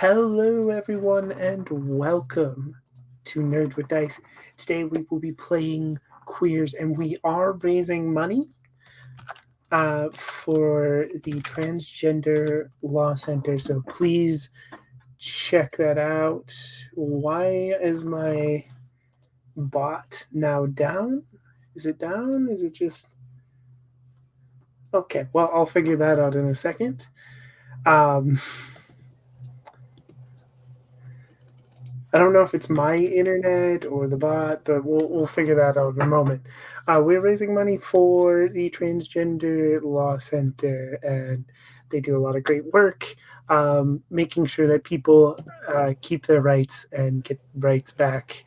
Hello, everyone, and welcome to Nerd with Dice. Today we will be playing Queers, and we are raising money for the Transgender Law Center. So please check that out. Why is my bot now down? Is it down? Is it just. Okay, well, I'll figure that out in a second. Um, I don't know if it's my internet or the bot, but we'll figure that out in a moment. We're raising money for the Transgender Law Center, and they do a lot of great work, making sure that people keep their rights and get rights back.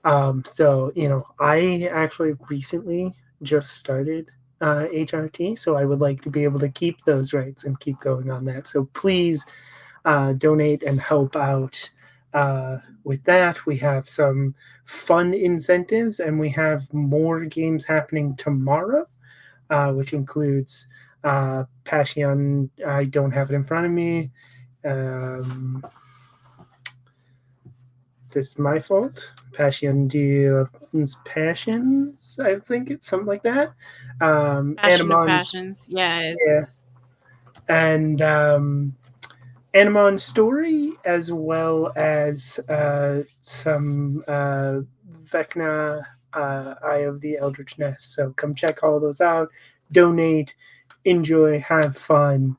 I actually recently just started HRT, so I would like to be able to keep those rights and keep going on that. So please donate and help out with that. We have some fun incentives, and we have more games happening tomorrow, which includes Passion. I don't have it in front of me. This is my fault. Passion de Passions, I think it's something like that. Passion of Animon's, Passions. yeah, Yes. and Animon story, as well as some Vecna Eye of the Eldritch Nest. So come check all those out, donate, enjoy, have fun.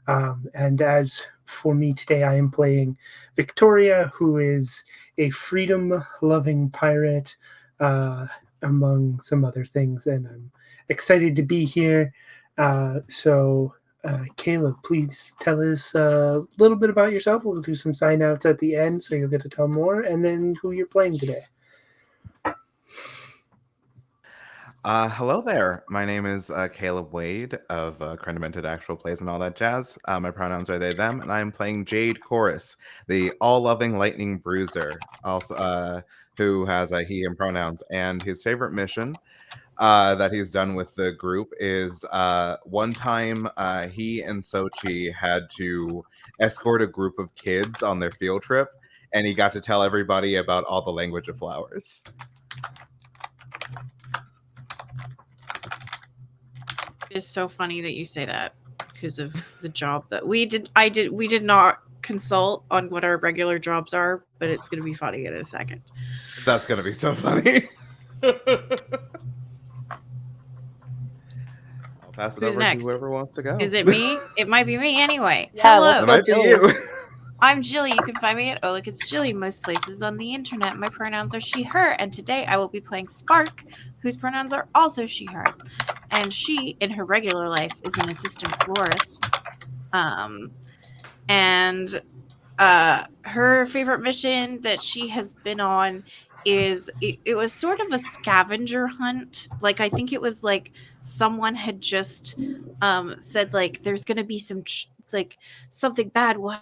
And as for me today, I am playing Victoria, who is a freedom loving pirate, among some other things. And I'm excited to be here. Caleb, please tell us a little bit about yourself. We'll do some sign outs at the end, so you'll get to tell more, and then who you're playing today. Hello there. My name is Caleb Wade of Credimented Actual Plays and all that jazz. My pronouns are they, them, and I'm playing Jade Chorus, the all-loving lightning bruiser, also who has a he and pronouns. And his favorite mission that he's done with the group is one time he and Sochi had to escort a group of kids on their field trip, and he got to tell everybody about all the language of flowers. It is so funny that you say that because of the job that we did. We did not consult on what our regular jobs are, but it's going to be funny in a second. That's going to be so funny. I'll pass it Who's over next? to whoever wants to go. Is it me? It might be me anyway. Yeah, Hello. It might be you. I'm Jilly. You can find me at Look It's Jilly most places on the internet. My pronouns are she, her, and today I will be playing Spark, whose pronouns are also she, her. And she, in her regular life, is an assistant florist. And her favorite mission that she has been on is it was sort of a scavenger hunt. Like, I think it was like someone had just said, like, there's gonna be some like something bad will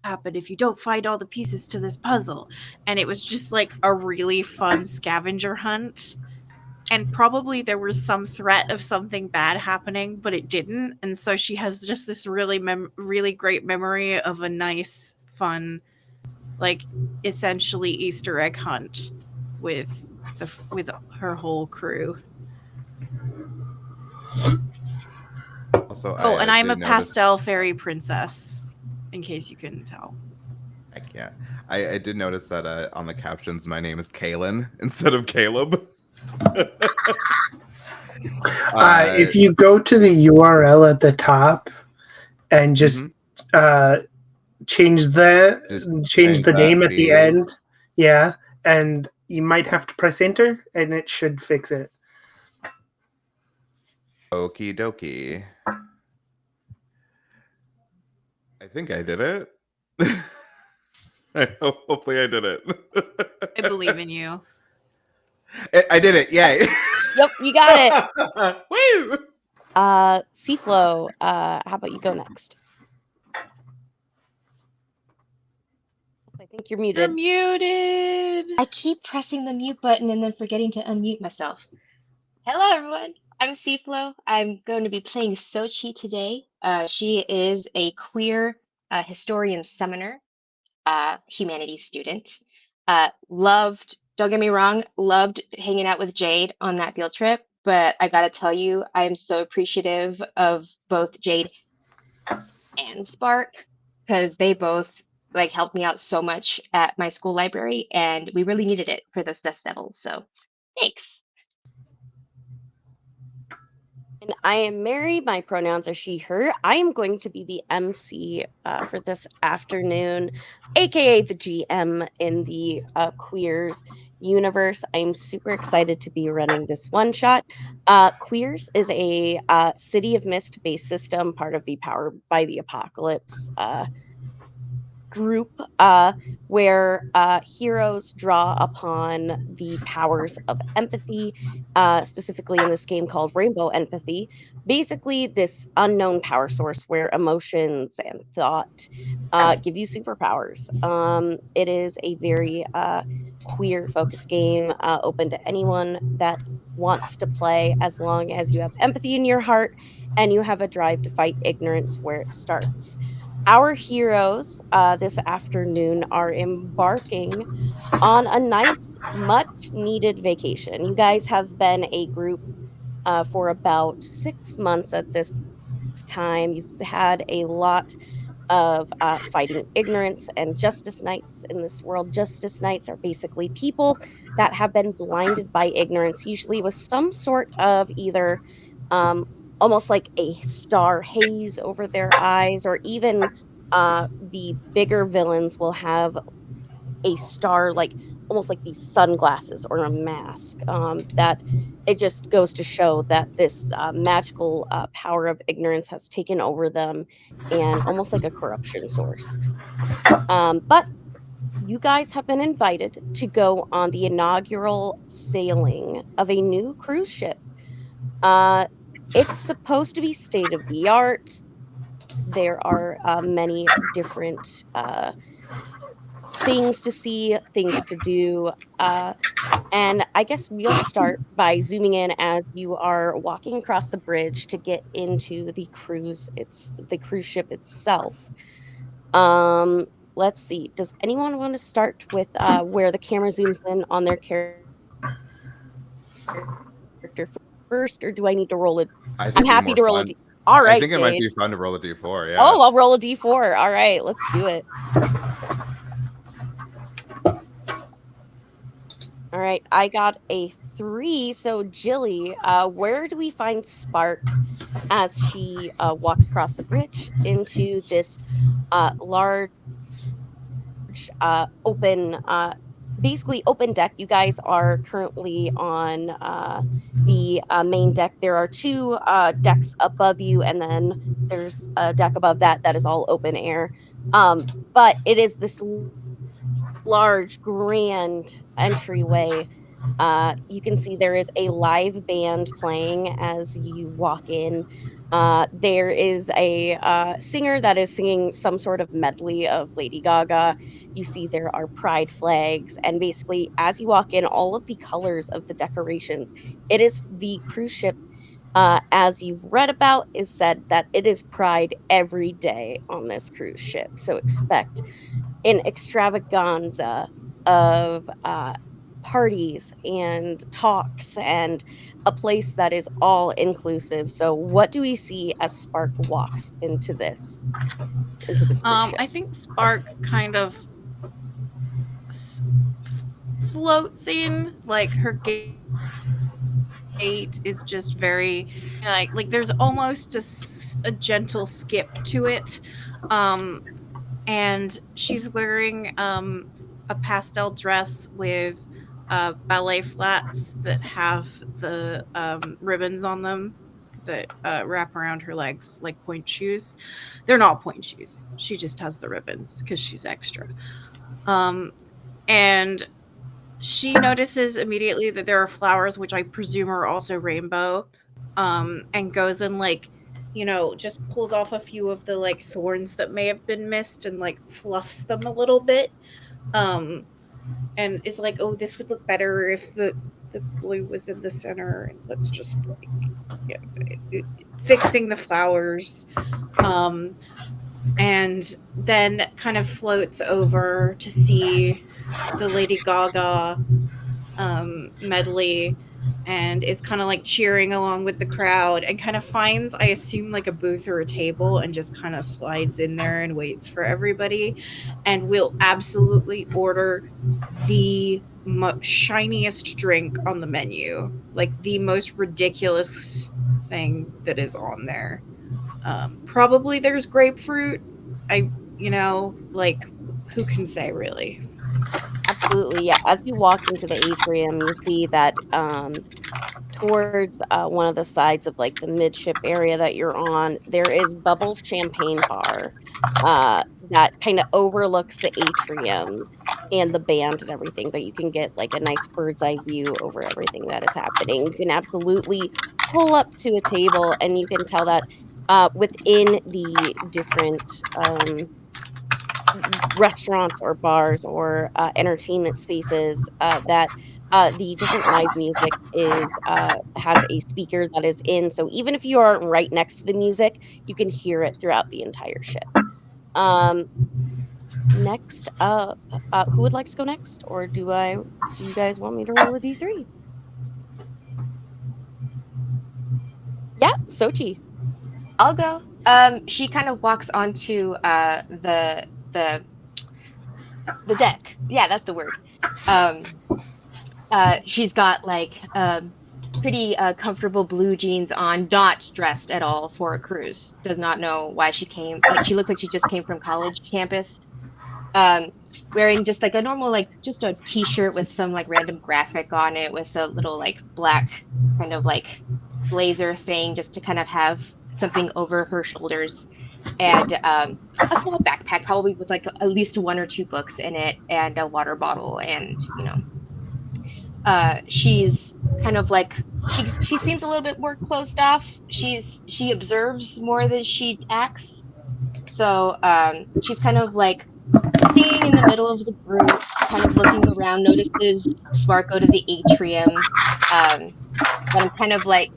happen if you don't find all the pieces to this puzzle, and it was just like a really fun scavenger hunt. And probably there was some threat of something bad happening, but it didn't. And so she has just this really great memory of a nice, fun, like, essentially Easter egg hunt with with her whole crew. Also, and I'm a pastel fairy princess, in case you couldn't tell. Heck yeah. I did notice that on the captions, my name is Kaylin instead of Caleb. If you go to the URL at the top and just change the name at the end, yeah, and you might have to press enter, and it should fix it. Okie dokie. I think I did it. Hopefully I did it. I believe in you. I did it. Yay. Yep, you got it. Woo! Seaflow, how about you go next? I think you're muted. You're muted. I keep pressing the mute button and then forgetting to unmute myself. Hello, everyone. I'm Seaflow. I'm going to be playing Sochi today. She is a queer historian summoner. humanities student. Loved, don't get me wrong, loved hanging out with Jade on that field trip. But I gotta tell you, I am so appreciative of both Jade and Spark because they both like helped me out so much at my school library, and we really needed it for those Dust Devils. So thanks. And I am Mary. My pronouns are she, her. I am going to be the MC for this afternoon, aka the GM in the Queerz universe. I'm super excited to be running this one shot. Queerz is a City of Mist based system, part of the Power by the Apocalypse group, where heroes draw upon the powers of empathy, specifically in this game called Rainbow Empathy. Basically, this unknown power source where emotions and thought give you superpowers. It is a very queer focused game, open to anyone that wants to play, as long as you have empathy in your heart and you have a drive to fight ignorance where it starts. Our heroes this afternoon are embarking on a nice, much needed vacation. You guys have been a group for about 6 months at this time. You've had a lot of fighting ignorance and justice knights in this world. Justice knights are basically people that have been blinded by ignorance, usually with some sort of either um, almost like a star haze over their eyes, or even the bigger villains will have a star, like almost like these sunglasses or a mask. That it just goes to show that this magical power of ignorance has taken over them, and almost like a corruption source. But you guys have been invited to go on the inaugural sailing of a new cruise ship. Uh, it's supposed to be state of the art. There are many different things to see, things to do. And I guess we'll start by zooming in as you are walking across the bridge to get into the cruise ship itself. Um, let's see. Does anyone want to start with where the camera zooms in on their character first, or do I need to roll it? I think I'm it'd be happy more to roll a fun. D. All I right, think it might Jade. be fun to roll a d4. Yeah. Oh, I'll roll a D4. All right, let's do it. All right, I got a 3. So, Jilly, where do we find Spark as she walks across the bridge into this large, open, basically open deck? You guys are currently on the main deck. There are 2 decks above you, and then there's a deck above that that is all open air. But it is this large, grand entryway. You can see there is a live band playing as you walk in. There is a singer that is singing some sort of medley of Lady Gaga. You see there are pride flags, and basically, as you walk in, all of the colors of the decorations. It is the cruise ship. As you've read about, is said that it is pride every day on this cruise ship. So expect an extravaganza of parties and talks and a place that is all inclusive. So, what do we see as Spark walks into this cruise ship? I think Spark kind of floats in, like her gait is just very like there's almost a gentle skip to it. And she's wearing a pastel dress with ballet flats that have the ribbons on them that wrap around her legs like point shoes. They're not point shoes. She just has the ribbons because she's extra. And she notices immediately that there are flowers, which I presume are also rainbow, and goes and just pulls off a few of the like thorns that may have been missed and like fluffs them a little bit, and is like, oh, this would look better if the blue was in the center, and let's just fixing the flowers. and then kind of floats over to see the Lady Gaga medley, and is kind of like cheering along with the crowd, and kind of finds, I assume, like a booth or a table, and just kind of slides in there and waits for everybody, and will absolutely order the shiniest drink on the menu, like the most ridiculous thing that is on there. Probably there's grapefruit. Like, who can say, really? Absolutely, yeah. As you walk into the atrium, you see that towards one of the sides of like the midship area that you're on, there is Bubbles Champagne Bar that kind of overlooks the atrium and the band and everything, that you can get like a nice bird's eye view over everything that is happening. You can absolutely pull up to a table and you can tell that within the different restaurants or bars or entertainment spaces that the different live music is has a speaker that is in, so even if you aren't right next to the music, you can hear it throughout the entire ship. um Next up, who would like to go next, or do you guys want me to roll a d3? Yeah, Sochi. I'll go. She kind of walks onto the deck. Yeah, that's the word. Um, she's got like pretty comfortable blue jeans on, not dressed at all for a cruise. Does not know why she came. Like she looks like she just came from college campus. Um, Wearing just like a normal, like just a t-shirt with some like random graphic on it, with a little like black kind of like blazer thing, just to kind of have something over her shoulders, and a small backpack, probably with like at least one or two books in it, and a water bottle, and she's kind of like she seems a little bit more closed off. She observes more than she acts. So she's kind of like staying in the middle of the group, kind of looking around, notices Spark go to the atrium. Um, but I'm kind of like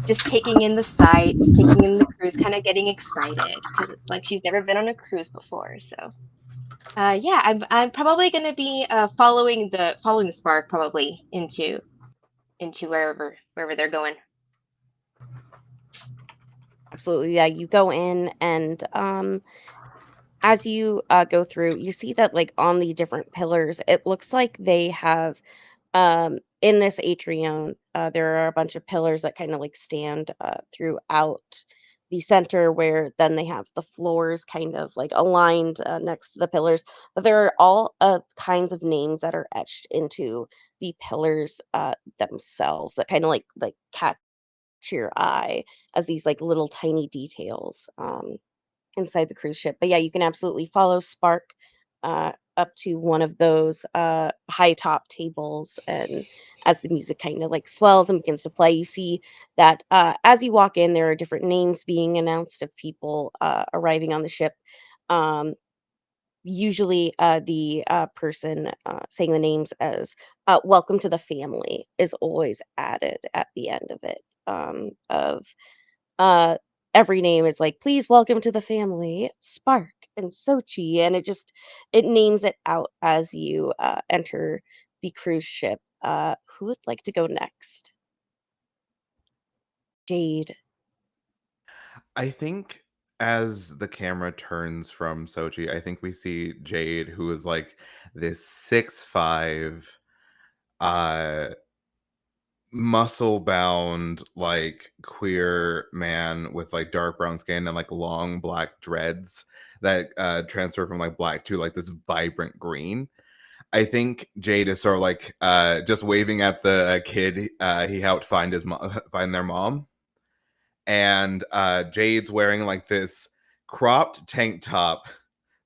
just taking in the sights, taking in the cruise, kind of getting excited because it's like she's never been on a cruise before. So yeah, I'm probably gonna be following the Spark probably into wherever they're going. Absolutely, yeah. You go in, and as you go through, you see that like on the different pillars, it looks like they have in this atrium, there are a bunch of pillars that kind of like stand throughout the center, where then they have the floors kind of like aligned next to the pillars. But there are all kinds of names that are etched into the pillars themselves that kind of like catch your eye as these like little tiny details. Inside the cruise ship. But yeah, you can absolutely follow Spark up to one of those high top tables, and as the music kind of like swells and begins to play, you see that as you walk in, there are different names being announced of people arriving on the ship. Um, Usually, the person saying the names as "Welcome to the family" is always added at the end of it. Of uh, every name is like, "Please welcome to the family, Spark and Sochi," and it names it out as you enter the cruise ship. Who would like to go next? Jade. I think as the camera turns from Sochi, I think we see Jade, who is like this 6'5", uh muscle bound, like queer man with like dark brown skin and like long black dreads that transfer from like black to like this vibrant green. I think Jade is sort of like just waving at the kid he helped find find their mom. And Jade's wearing like this cropped tank top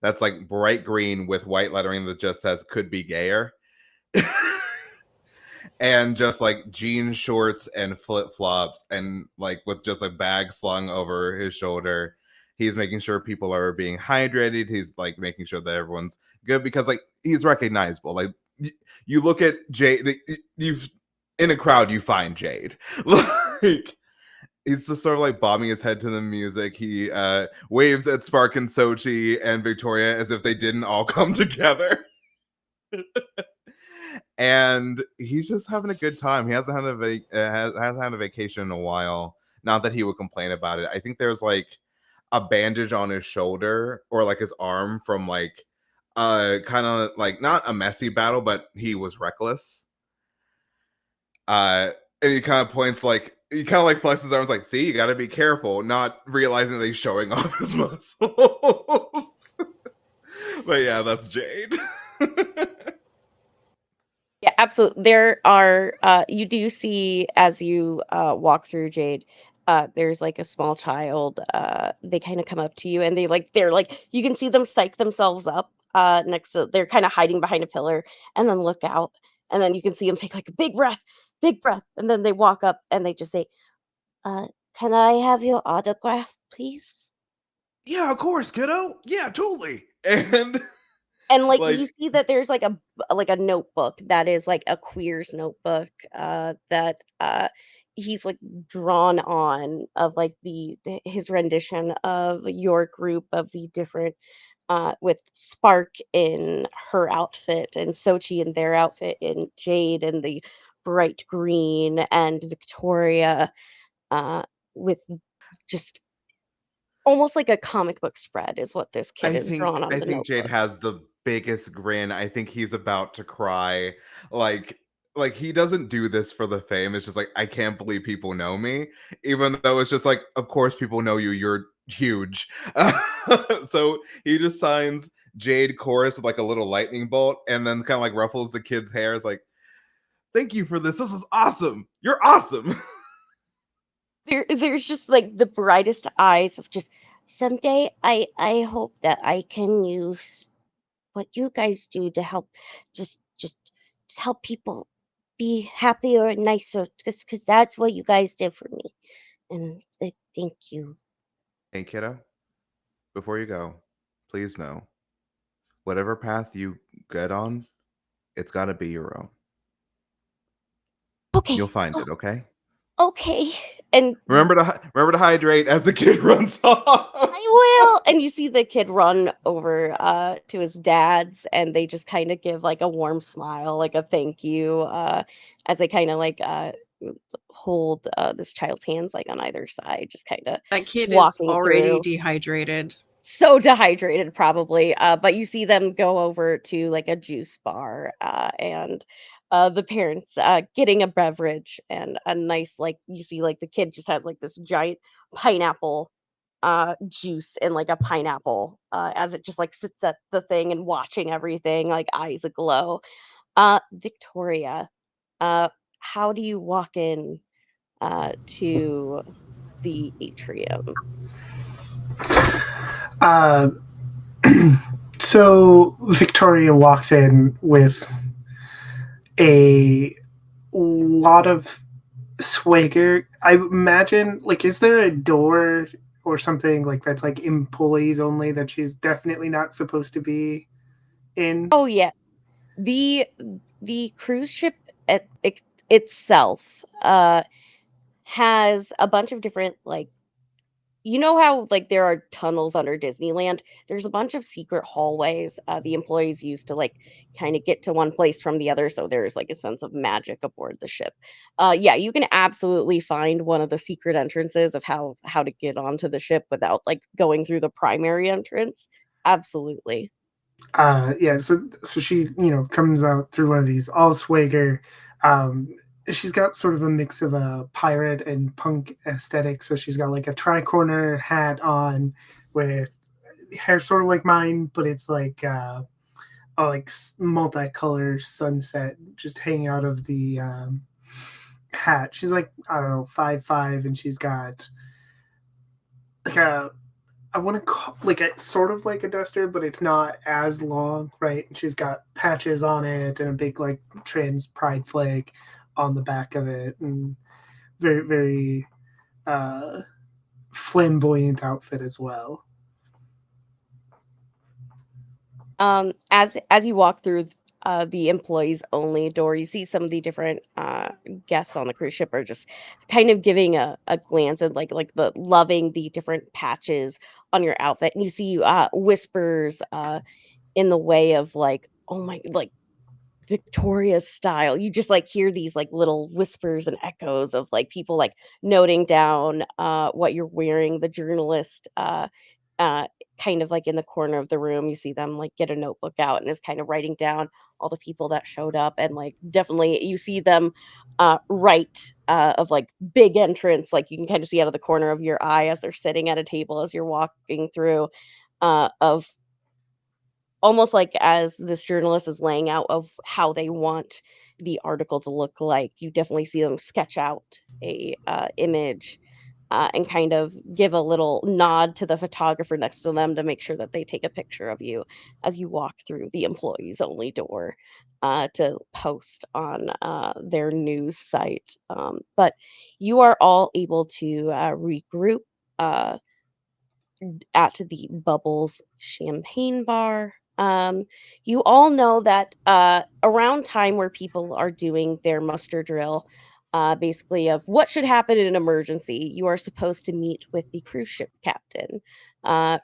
that's like bright green with white lettering that just says "could be gayer." And just like jean shorts and flip flops, and like with just a bag slung over his shoulder. He's making sure people are being hydrated. He's like making sure that everyone's good, because like he's recognizable. Like you look at Jade, you've in a crowd, you find Jade. Like, he's just sort of like bobbing his head to the music. He waves at Spark and Sochi and Victoria as if they didn't all come together. And he's just having a good time. He hasn't hasn't had a vacation in a while. Not that he would complain about it. I think there's like a bandage on his shoulder or like his arm from like kind of like not a messy battle, but he was reckless. And he kind of points like he kind of like flexes his arms like, see, you got to be careful, not realizing that he's showing off his muscles. But yeah, that's Jade. Yeah, absolutely. There are you do see as you walk through Jade, there's like a small child. They kind of come up to you and they're like you can see them psych themselves up next to they're kind of hiding behind a pillar and then look out and then you can see them take like a big breath, and then they walk up and they just say, uh, can I have your autograph, please? Yeah, of course, kiddo. Yeah, totally. And And, like, like you see that there's, like a notebook that is, like, a Queer's notebook, that, he's, like, drawn on of, like, his rendition of your group of the different, with Spark in her outfit, and Sochi in their outfit, and Jade in the bright green, and Victoria, uh, with just almost like a comic book spread is what this kid is drawn on I the think Jade notebooks. has the biggest grin. I think he's about to cry. Like he doesn't do this for the fame. It's just like I can't believe people know me, even though it's just like of course people know you. You're huge. So he just signs Jade Chorus with like a little lightning bolt, and then kind of like ruffles the kid's hair. It's like, thank you for this. This is awesome. You're awesome. There's just like the brightest eyes of just someday I hope that I can use what you guys do to help just help people be happier and nicer because that's what you guys did for me. And thank you. Hey kiddo, before you go, please know whatever path you get on, it's got to be your own. You'll Okay. find it, okay? Okay. And Remember to hydrate as the kid runs off. I will. And you see the kid run over to his dad's and they just kind of give like a warm smile, like a thank you, as they kind of like hold this child's hands like on either side, just kind of That kid is walking already through. dehydrated. So dehydrated, probably. But you see them go over to like a juice bar, and the parents getting a beverage and a nice like you see like the kid just has like this giant pineapple juice and like a pineapple as it just like sits at the thing and watching everything like eyes aglow. Victoria, uh how do you walk in to the atrium? Uh, so Victoria walks in with a lot of swagger. I imagine, like, is there a door or something like that's like employees only that she's definitely not supposed to be in? Oh yeah, the cruise ship itself has a bunch of different like you know how like there are tunnels under Disneyland? There's a bunch of secret hallways the employees use to like kind of get to one place from the other, so there's like a sense of magic aboard the ship. Yeah, you can absolutely find one of the secret entrances of how to get onto the ship without like going through the primary entrance. Absolutely. Yeah, so she comes out through one of these all swagger. Um, she's got sort of a mix of a pirate and punk aesthetic. So she's got like a tri-corner hat on with hair sort of like mine, but it's like a like multicolor sunset just hanging out of the hat. She's like, I don't know, 5'5", and she's got like a, I want to call like a sort of like a duster, but it's not as long, right? And she's got patches on it and a big like trans pride flag on the back of it, and very very uh, flamboyant outfit as well. As you walk through the employees only door. You see some of the different guests on the cruise ship are just kind of giving a glance and like the loving the different patches on your outfit. And you see whispers in the way of like, oh my, like Victoria's style. You just like hear these like little whispers and echoes of like people like noting down what you're wearing. The journalist uh kind of like in the corner of the room, you see them like get a notebook out and is kind of writing down all the people that showed up, and like definitely you see them write of like big entrance, like you can kind of see out of the corner of your eye as they're sitting at a table as you're walking through of almost like as this journalist is laying out of how they want the article to look like, you definitely see them sketch out a image and kind of give a little nod to the photographer next to them to make sure that they take a picture of you as you walk through the employees only door to post on their news site. But you are all able to regroup. Uh, at the Bubbles Champagne Bar. You all know that around time where people are doing their muster drill, basically of what should happen in an emergency, you are supposed to meet with the cruise ship captain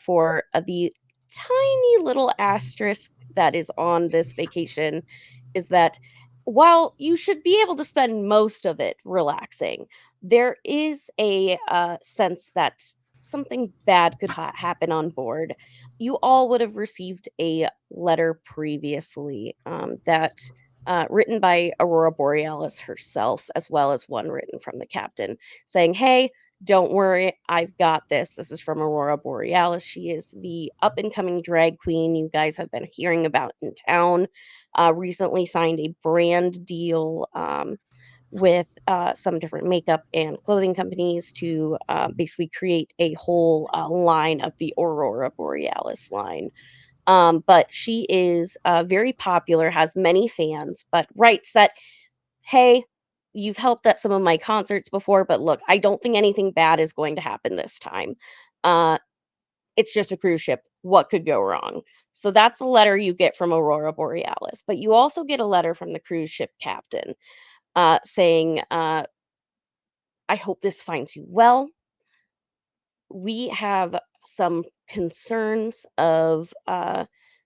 for the tiny little asterisk that is on this vacation is that while you should be able to spend most of it relaxing, there is a sense that something bad could happen on board. You all would have received a letter previously that written by Aurora Borealis herself, as well as one written from the captain saying, "Hey, don't worry, I've got this." This is from Aurora Borealis. She is the up and coming drag queen you guys have been hearing about in town. Recently signed a brand deal. With some different makeup and clothing companies to basically create a whole line of the Aurora Borealis line. But she is very popular, has many fans, but writes that, hey, you've helped at some of my concerts before, but look, I don't think anything bad is going to happen this time. Uh, it's just a cruise ship. What could go wrong? So that's the letter you get from Aurora Borealis. But you also get a letter from the cruise ship captain saying, I hope this finds you well. We have some concerns of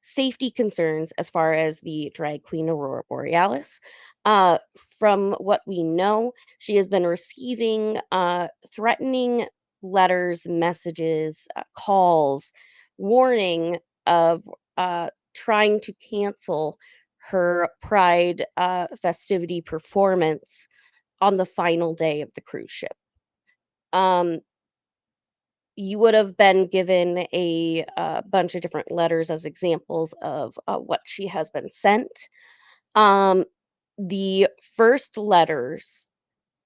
safety concerns as far as the drag queen Aurora Borealis. Uh, from what we know, she has been receiving threatening letters, messages, calls, warning of trying to cancel her Pride festivity performance on the final day of the cruise ship. Um, you would have been given a bunch of different letters as examples of what she has been sent. Um, the first letters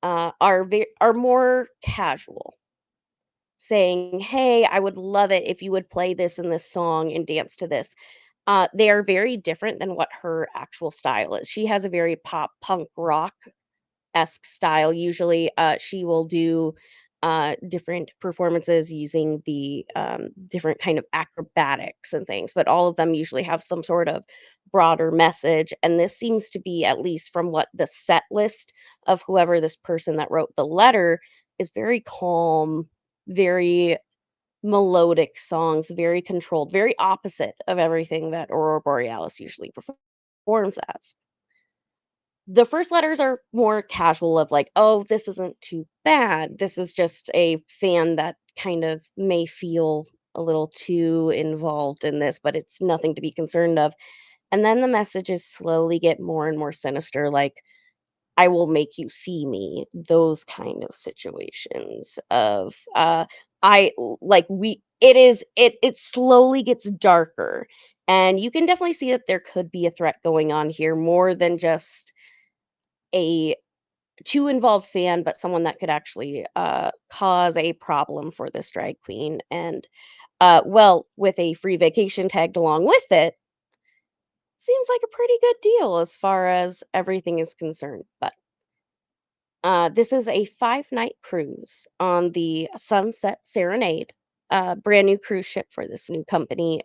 are more casual, saying, "Hey, I would love it if you would play this in this song and dance to this." They are very different than what her actual style is. She has a very pop punk rock esque style. Usually, she will do different performances using the different kind of acrobatics and things, but all of them usually have some sort of broader message. And this seems to be, at least from what the set list of whoever this person that wrote the letter is, very calm, very melodic songs, very controlled, very opposite of everything that Aurora Borealis usually performs as. The first letters are more casual of like, "Oh, this isn't too bad. This is just a fan that kind of may feel a little too involved in this, but it's nothing to be concerned of." And then the messages slowly get more and more sinister, like, "I will make you see me." Those kind of situations of I like we it slowly gets darker. And you can definitely see that there could be a threat going on here more than just a too involved fan, but someone that could actually cause a problem for this drag queen. And well, with a free vacation tagged along with it, seems like a pretty good deal as far as everything is concerned. But this is a 5-night cruise on the Sunset Serenade, brand new cruise ship for this new company.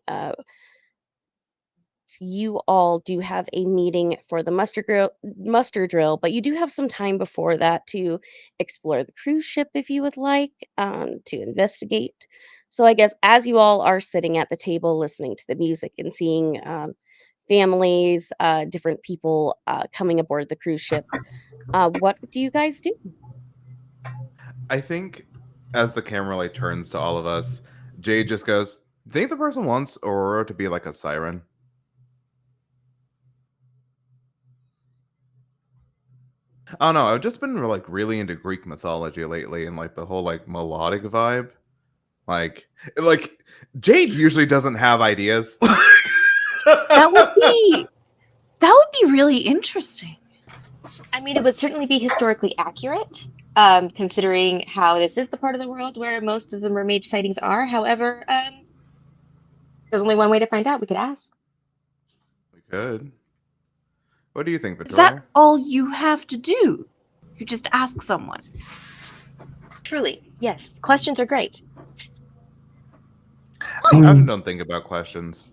you all do have a meeting for the muster drill, but you do have some time before that to explore the cruise ship if you would like, to investigate. So I guess as you all are sitting at the table listening to the music and seeing families, different people coming aboard the cruise ship, what do you guys do? I think as the camera like turns to all of us, Jade just goes, "Think the person wants Aurora to be like a siren?" I don't know. I've just been like really into Greek mythology lately, and like the whole like melodic vibe. Like Jade usually doesn't have ideas. That would be really interesting. I mean, it would certainly be historically accurate, considering how this is the part of the world where most of the mermaid sightings are. However, there's only one way to find out. We could ask. We could. What do you think, Is that Victoria? all you have to do? You just ask someone. Truly, yes. Questions are great. I I often mean, don't think about questions.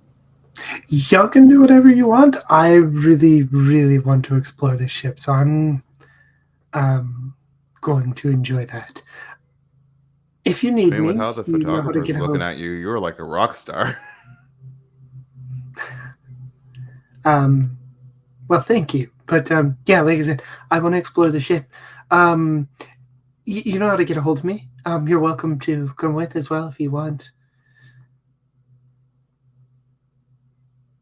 y'all can do whatever you want. I really, really want to explore this ship, so I'm going to enjoy that. If you I need mean, with me, how the you know how to photographer's get a looking hold. at you, you're like a rock star. Well, thank you, but yeah, like I said, I want to explore the ship. You know how to get a hold of me. You're welcome to come with as well if you want.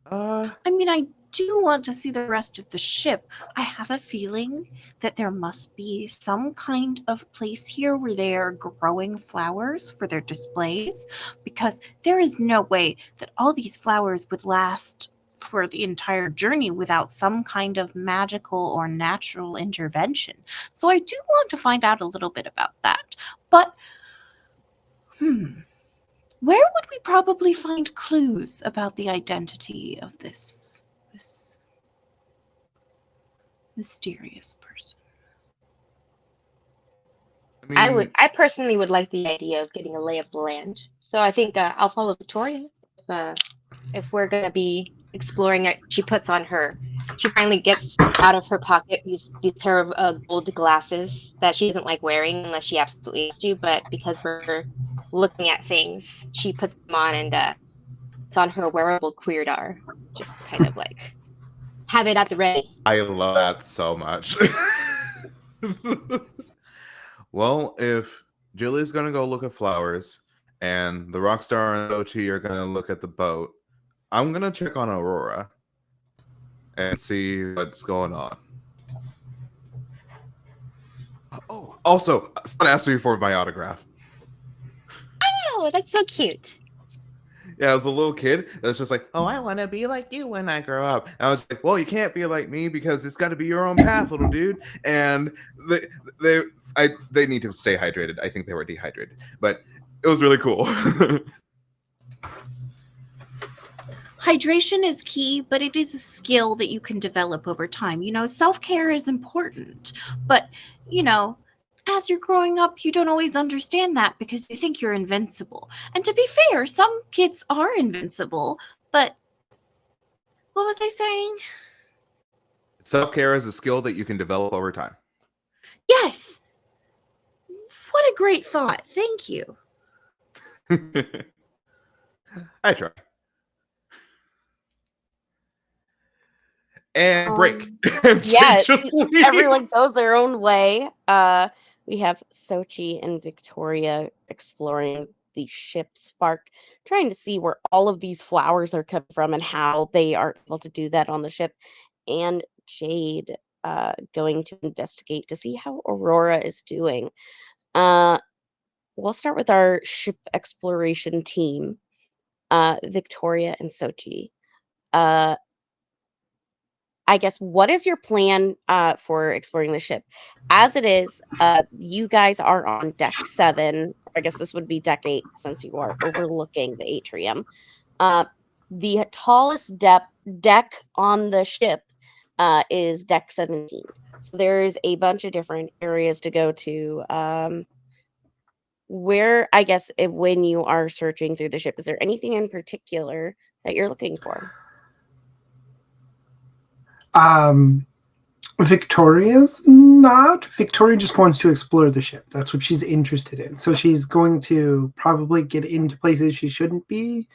Uh, I mean, I do want to see the rest of the ship. I have a feeling that there must be some kind of place here where they are growing flowers for their displays, because there is no way that all these flowers would last for the entire journey without some kind of magical or natural intervention. So I do want to find out a little bit about that. But, where would we probably find clues about the identity of this mysterious person? I mean, I personally would like the idea of getting a lay of the land. So I think I'll follow Victoria if we're gonna be exploring it. She puts on her. She finally gets out of her pocket these pair of gold glasses that she doesn't like wearing unless she absolutely has to. But because we're looking at things, she puts them on and it's on her wearable queerdar. Just kind of like have it at the ready. I love that so much. Well, if Julie's gonna go look at flowers and the Rockstar and OT are gonna look at the boat, I'm gonna check on Aurora and see what's going on. Oh, also, someone asked me for my autograph. Oh, that's so cute. Yeah, I was a little kid that's just like, oh, I want to be like you when I grow up. And I was like, well, you can't be like me because it's got to be your own path, little dude. And they they need to stay hydrated. I think they were dehydrated, but it was really cool. Hydration is key, but it is a skill that you can develop over time. Self-care is important, but, as you're growing up, you don't always understand that because you think you're invincible. And to be fair, some kids are invincible, but what was I saying? Self-care is a skill that you can develop over time. Yes. What a great thought. Thank you. I try. And break. And Yeah, just leave. everyone goes their own way. We have Sochi and Victoria exploring the ship's spark, trying to see where all of these flowers are coming from and how they are able to do that on the ship. And Jade going to investigate to see how Aurora is doing. Uh, we'll start with our ship exploration team, Victoria and Sochi. Uh, I guess what is your plan for exploring the ship? As it is, you guys are on deck 7. I guess this would be deck 8 since you are overlooking the atrium. Uh, the tallest deck on the ship is deck 17. So there's a bunch of different areas to go to. Where, I guess, when you are searching through the ship, is there anything in particular that you're looking for? Victoria's not. Victoria just wants to explore the ship. That's what she's interested in. So she's going to probably get into places she shouldn't be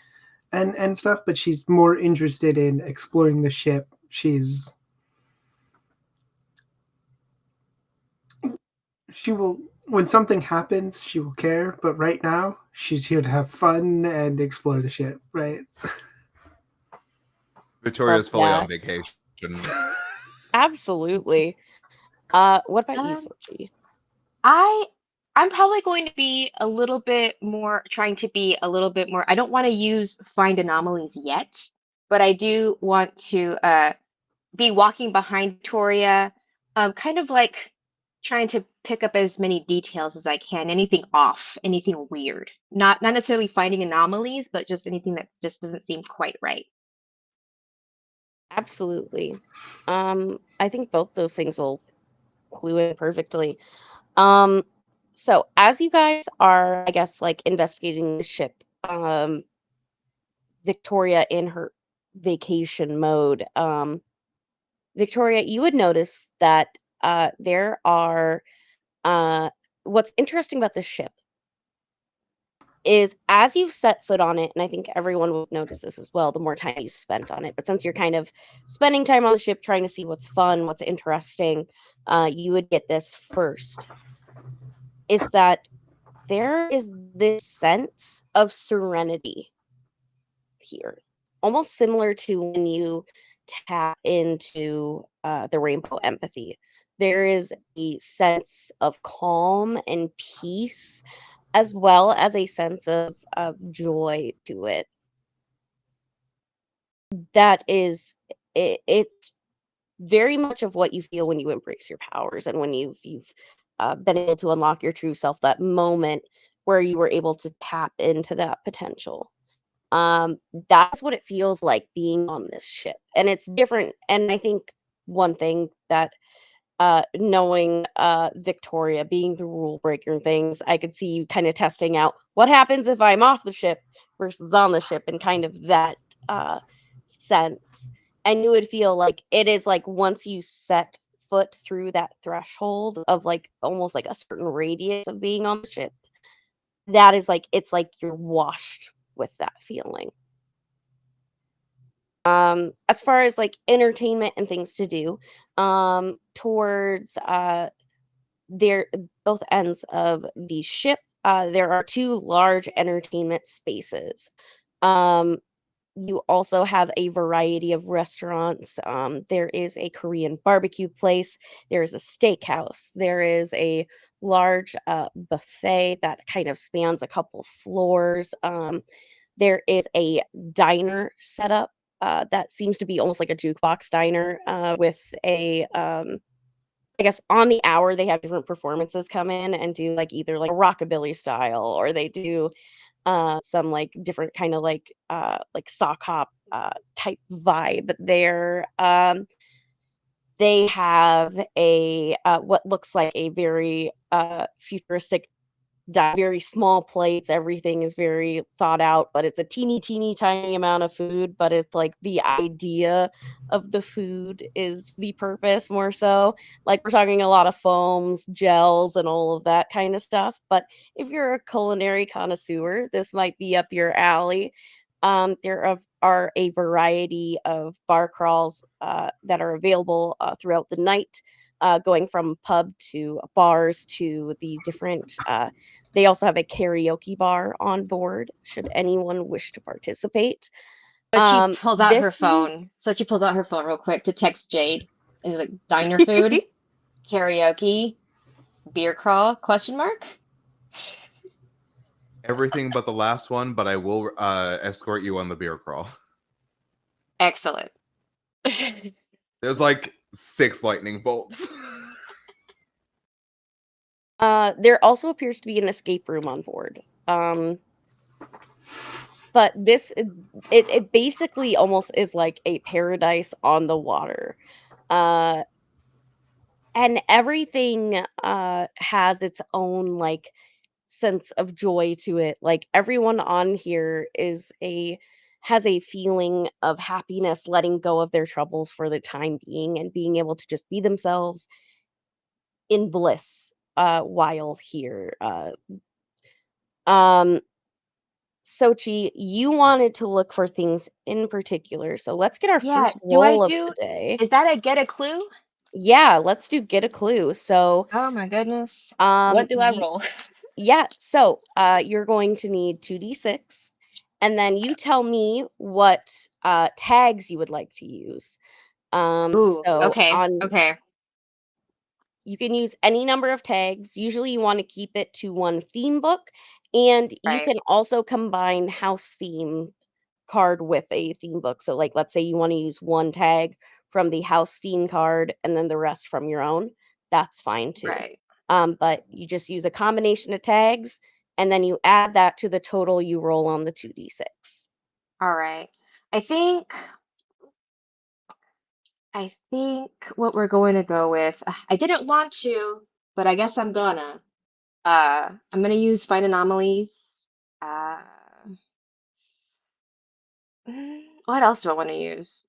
and stuff, but she's more interested in exploring the ship. She will, when something happens, she will care, but right now she's here to have fun and explore the ship, right? Victoria's fully on that. vacation. Absolutely. What about you, Um, Sochi? I'm probably going to be a little bit more trying to be a little bit more. I don't want to use find anomalies yet, but I do want to be walking behind Victoria, kind of like trying to pick up as many details as I can, anything off, anything weird. Not necessarily finding anomalies, but just anything that just doesn't seem quite right. Absolutely. I think both those things will clue in perfectly. Um, so as you guys are, I guess, like investigating the ship, Victoria in her vacation mode, Victoria, you would notice that there are what's interesting about this ship is as you've set foot on it, and I think everyone will notice this as well, the more time you spent on it. But since you're kind of spending time on the ship trying to see what's fun, what's interesting, you would get this first. Is that there is this sense of serenity here, almost similar to when you tap into the rainbow empathy. There is a sense of calm and peace, as well as a sense of joy to it. That is, it's very much of what you feel when you embrace your powers and when you've been able to unlock your true self. That moment where you were able to tap into that potential. Um, that's what it feels like being on this ship, and it's different. And I think one thing that knowing Victoria being the rule breaker and things, I could see you kind of testing out what happens if I'm off the ship versus on the ship, and kind of that uh, sense. And you would feel like it is like once you set foot through that threshold of like almost like a certain radius of being on the ship, that is like it's like you're washed with that feeling. As far as like entertainment and things to do, towards there both ends of the ship, there are two large entertainment spaces. Um, you also have a variety of restaurants. There is a Korean barbecue place. There is a steakhouse. There is a large buffet that kind of spans a couple floors. There is a diner setup that seems to be almost like a jukebox diner with a I guess on the hour they have different performances come in and do like either like a rockabilly style, or they do some like different kind of like sock hop type vibe there. They have a what looks like a very futuristic very small plates. Everything is very thought out, but it's a teeny tiny amount of food, but it's like the idea of the food is the purpose more so. Like we're talking a lot of foams, gels, and all of that kind of stuff. But if you're a culinary connoisseur, this might be up your alley. Are a variety of bar crawls that are available throughout the night, going from pub to bars to the different they also have a karaoke bar on board should anyone wish to participate. But she pulls out her This phone. is So she pulls out her phone real quick to text Jade. And she's like, diner food, karaoke, beer crawl, question mark? Everything but the last one, but I will escort you on the beer crawl. Excellent. There's like 6 lightning bolts. there also appears to be an escape room on board. But it basically almost is like a paradise on the water. Uh and everything has its own like sense of joy to it. Like everyone on here is a has a feeling of happiness, letting go of their troubles for the time being and being able to just be themselves in bliss while here. Um, Sochi, you wanted to look for things in particular. So let's get our Yeah. first Do I roll of the do? day. Is that a get a clue? Yeah, let's do get a clue. So, Oh my goodness. um, What do I you, roll? yeah, so you're going to need 2d6, and then you tell me what tags you would like to use. Ooh. So Okay. on Okay. you can use any number of tags. Usually you want to keep it to one theme book, and you Right. can also combine house theme card with a theme book. So like let's say you want to use one tag from the house theme card and then the rest from your own. That's fine too. Right. But you just use a combination of tags and then you add that to the total you roll on the 2d6. All right. I think. I think what we're going to go with. I didn't want to, but I guess I'm gonna. I'm gonna use find anomalies. Uh, what else do I want to use?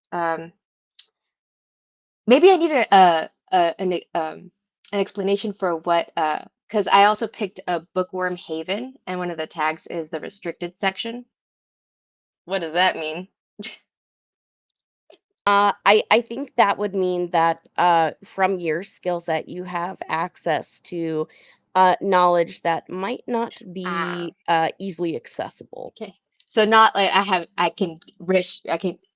Maybe I need an explanation for what. Because I also picked a bookworm haven, and one of the tags is the restricted section. What does that mean? I think that would mean that from your skill set, you have access to knowledge that might not Ah, be easily accessible. okay. So not like I can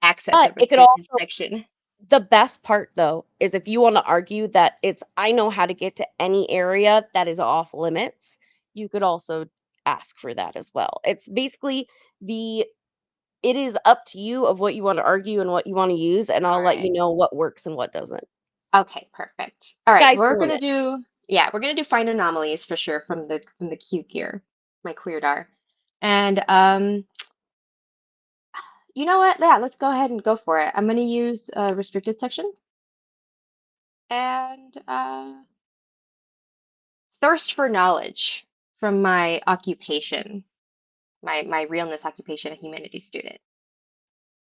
access a But it could restricted also, section. the best part though, is if you want to argue that it's, I know how to get to any area that is off limits, you could also ask for that as well. It's basically the, it is up to you of what you want to argue and what you want to use, and All I'll let right. you know what works and what doesn't. Okay, perfect. All right, Sky's the we're gonna limit. do yeah, we're gonna do find anomalies for sure from the Q gear, my queer dar. And you know what? Yeah, let's go ahead and go for it. I'm gonna use restricted section and thirst for knowledge from my occupation, my realness occupation, a humanities student.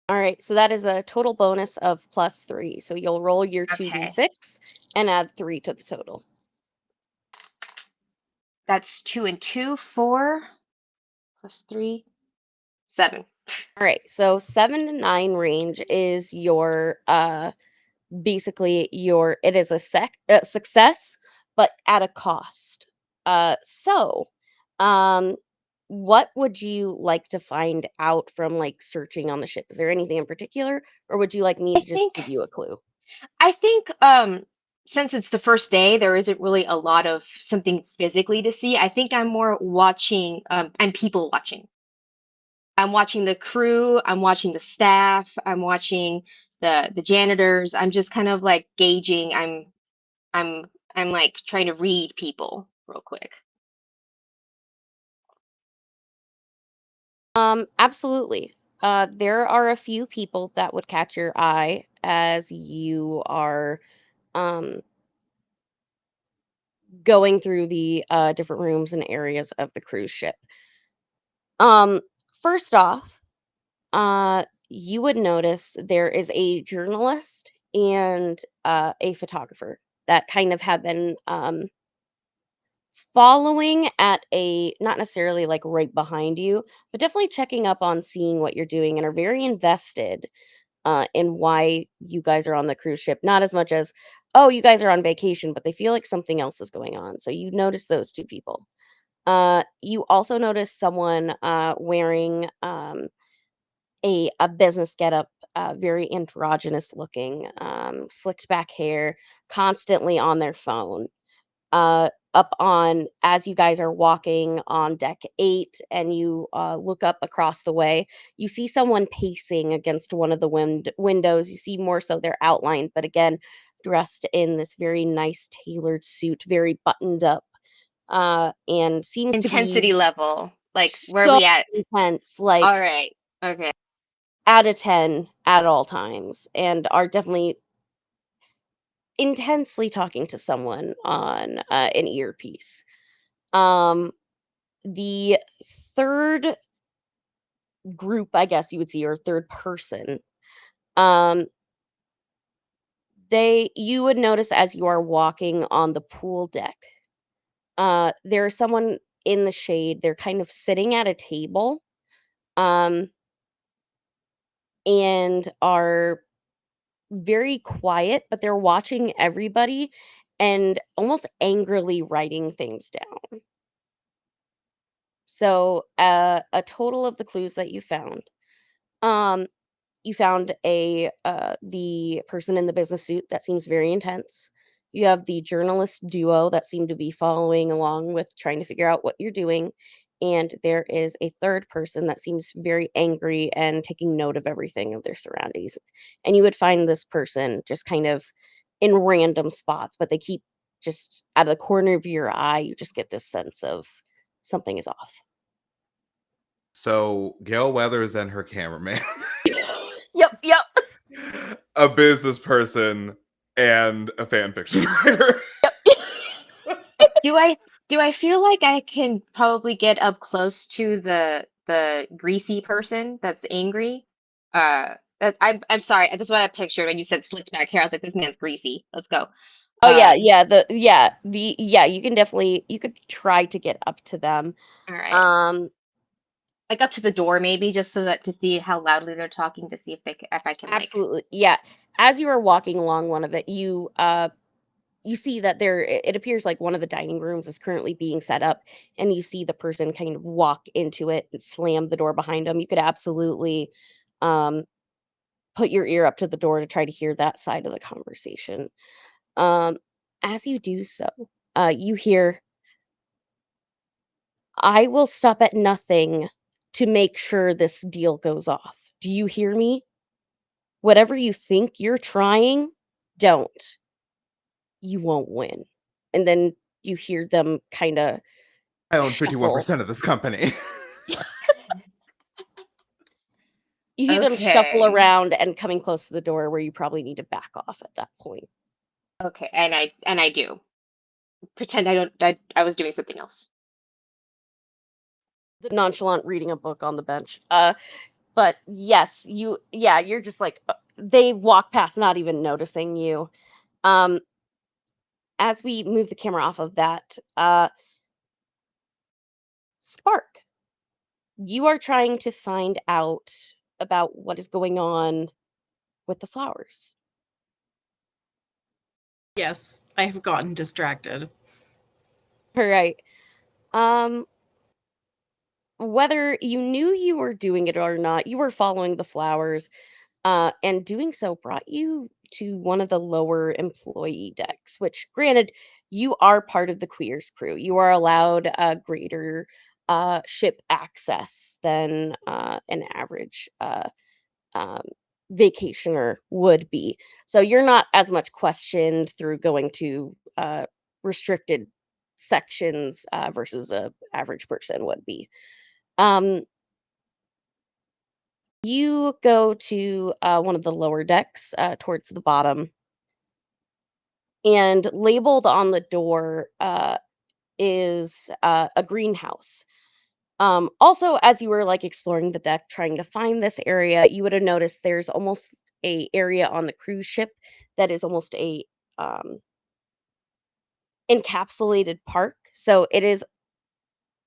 All right, so that is a total bonus of +3. So you'll roll your Okay, 2d6 and add 3 to the total. that's 2 and 2, 4 plus 3, 7. All right, so 7 to 9 range is your basically your, it is a success but at a cost. So um what would you like to find out from like searching on the ship? Is there anything in particular, or would you like me I to just think give you a clue? I think since it's the first day, there isn't really a lot of something physically to see. I think I'm more watching, I'm people watching. I'm watching the crew, I'm watching the staff, I'm watching the janitors. I'm just kind of like gauging. I'm I'm like trying to read people real quick. Absolutely. There are a few people that would catch your eye as you are um, going through the different rooms and areas of the cruise ship. Um, First off, you would notice there is a journalist and a photographer that kind of have been following at a, not necessarily like right behind you, but definitely checking up on seeing what you're doing and are very invested in why you guys are on the cruise ship. Not as much as, oh, you guys are on vacation, but they feel like something else is going on. So you notice those two people. You also notice someone wearing a business getup, very androgynous looking, slicked back hair, constantly on their phone. Up on, as you guys are walking on deck 8 and you look up across the way, you see someone pacing against one of the windows. You see more so their outline, but again, dressed in this very nice tailored suit, very buttoned up, and seems to be Intensity level. Like where are so we at? intense, All like right. Okay. out of 10 at all times, and are definitely intensely talking to someone on an earpiece. Um, the third group, I guess you would see, or third person, um, you would notice as you are walking on the pool deck, there is someone in the shade. They're kind of sitting at a table, um, and are very quiet, but they're watching everybody and almost angrily writing things down. So, a total of the clues that um, you found the person in the business suit that seems very intense. You have the journalist duo that seem to be following along with trying to figure out what you're doing. And there is a third person that seems very angry and taking note of everything of their surroundings. And you would find this person just kind of in random spots, but they keep just out of the corner of your eye, you just get this sense of something is off. So Gail Weathers and her cameraman, Yep, yep. a business person, and a fan fiction writer. Do I feel like I can probably get up close to the greasy person that's angry? I'm sorry. That's what I pictured when you said slicked back hair. I was like, this man's greasy. Let's go. Oh yeah, Um, you can you could try to get up to them. all right. Um, Like up to the door maybe, just so that to see how loudly they're talking, to see if I can like. Absolutely. Yeah. As you are walking along one of it, you see that it appears like one of the dining rooms is currently being set up, and you see the person kind of walk into it and slam the door behind them. You could absolutely um put your ear up to the door to try to hear that side of the conversation. Um, as you do so, you hear, "I will stop at nothing to make sure this deal goes off. Do you hear me? Whatever you think you're trying, don't. You won't win." And then you hear them kinda I own shuffle. 51% of this company. You hear them shuffle Okay. around and coming close to the door where you probably need to back off at that point. Okay. And I do pretend I don't. I was doing something else. The nonchalant reading a book on the bench. But yes, you're just like, they walk past not even noticing you. Um, as we move the camera off of that, Spark, you are trying to find out about what is going on with the flowers. Yes, I have gotten distracted. All right. Um, whether you knew you were doing it or not, you were following the flowers, and doing so brought you to one of the lower employee decks, which, granted, you are part of the Queerz crew. You are allowed greater ship access than an average um, vacationer would be. So you're not as much questioned through going to restricted sections versus a average person would be. Um, you go to one of the lower decks towards the bottom, and labeled on the door is a greenhouse. Also, as you were like exploring the deck, trying to find this area, you would have noticed there's almost a area on the cruise ship that is almost a um, encapsulated park. So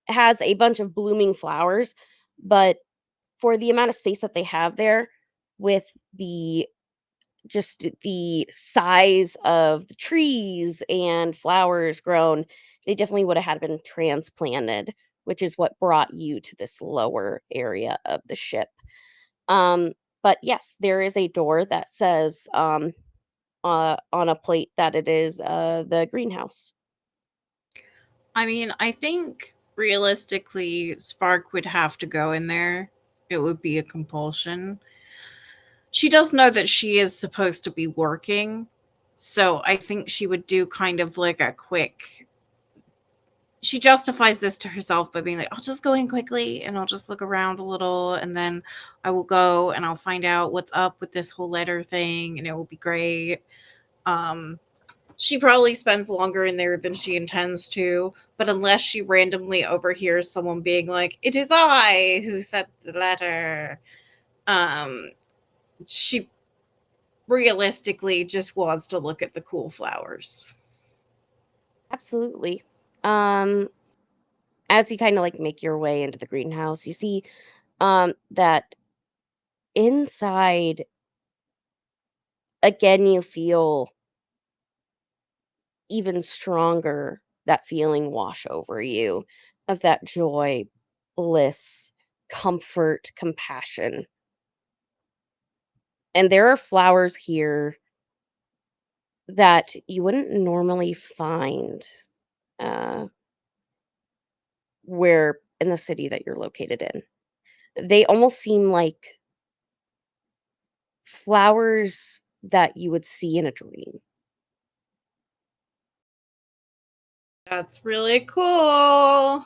has a bunch of blooming flowers, but for the amount of space that they have there, with the just the size of the trees and flowers grown, they definitely would have had been transplanted, which is what brought you to this lower area of the ship. But yes, there is a door that says on a plate that it is the greenhouse. I mean, I think realistically, Spark would have to go in there. It would be a compulsion. She does know that she is supposed to be working. So I think she would do kind of like a quick. She justifies this to herself by being like, I'll just go in quickly and I'll just look around a little. And then I will go and I'll find out what's up with this whole letter thing. And it will be great. Um, She probably spends longer in there than she intends to, but unless she randomly overhears someone being like, "It is I who sent the letter," she realistically just wants to look at the cool flowers. Absolutely. Um, as you kind of like make your way into the greenhouse, you see that inside again you feel even stronger that feeling wash over you of that joy, bliss, comfort, compassion. And there are flowers here that you wouldn't normally find uh, where in the city that you're located in. They almost seem like flowers that you would see in a dream. That's really cool.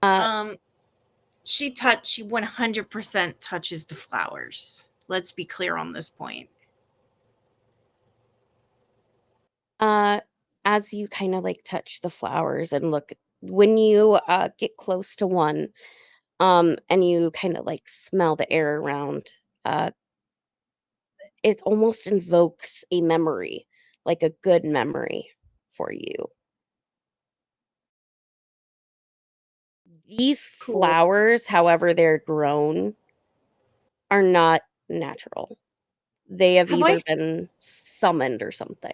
Uh, She 100% touches the flowers. Let's be clear on this point. uh, as you kind of like touch the flowers and look, when you get close to one, and you kind of like smell the air around, uh, it almost invokes a memory, like a good memory for you. These Cool. flowers, however they're grown, are not natural. They have Have I either been summoned or something.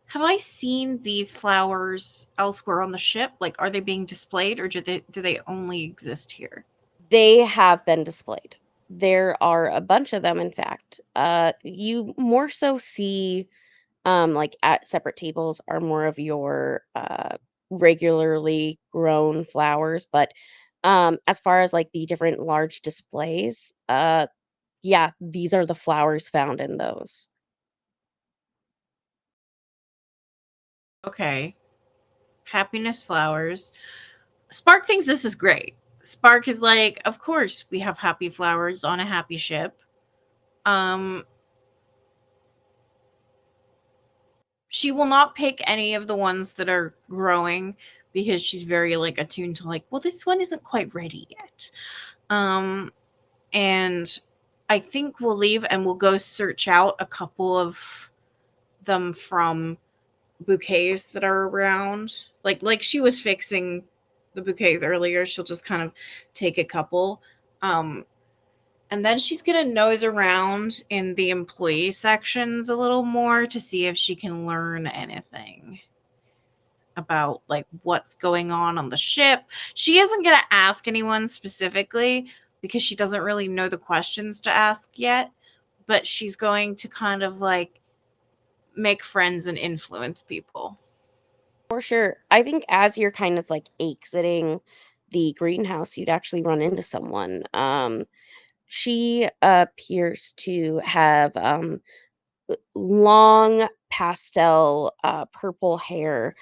have I seen these flowers elsewhere on the ship? Like, are they being displayed, or do they only exist here? They have been displayed. There are a bunch of them, in fact. You more so see, like at separate tables, are more of your regularly grown flowers. But as far as like the different large displays, yeah, these are the flowers found in those. Okay. Happiness flowers. Spark thinks this is great. Spark is like, of course, we have happy flowers on a happy ship. Um, she will not pick any of the ones that are growing because she's very like attuned to like, well, this one isn't quite ready yet. And I think we'll leave and we'll go search out a couple of them from bouquets that are around. Like she was fixing the bouquets earlier. She'll just kind of take a couple. Um, and then she's gonna nose around in the employee sections a little more to see if she can learn anything about like what's going on the ship. She isn't going to ask anyone specifically because she doesn't really know the questions to ask yet, but she's going to kind of like make friends and influence people. For sure. I think as you're kind of like exiting the greenhouse, you'd actually run into someone. She appears to have long pastel purple hair,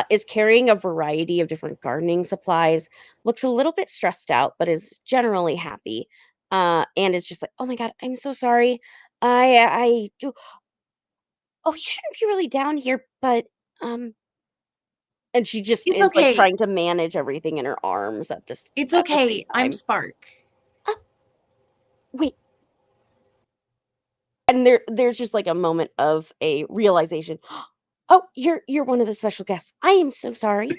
is carrying a variety of different gardening supplies, looks a little bit stressed out, but is generally happy. And is just like, oh my God, I'm so sorry. I do. Oh, you shouldn't be really down here, but um, and she just It's is like okay. trying to manage everything in her arms It's at the same okay. I'm time. Spark. Wait, and there's just like a moment of a realization. Oh, you're one of the special guests. I am so sorry.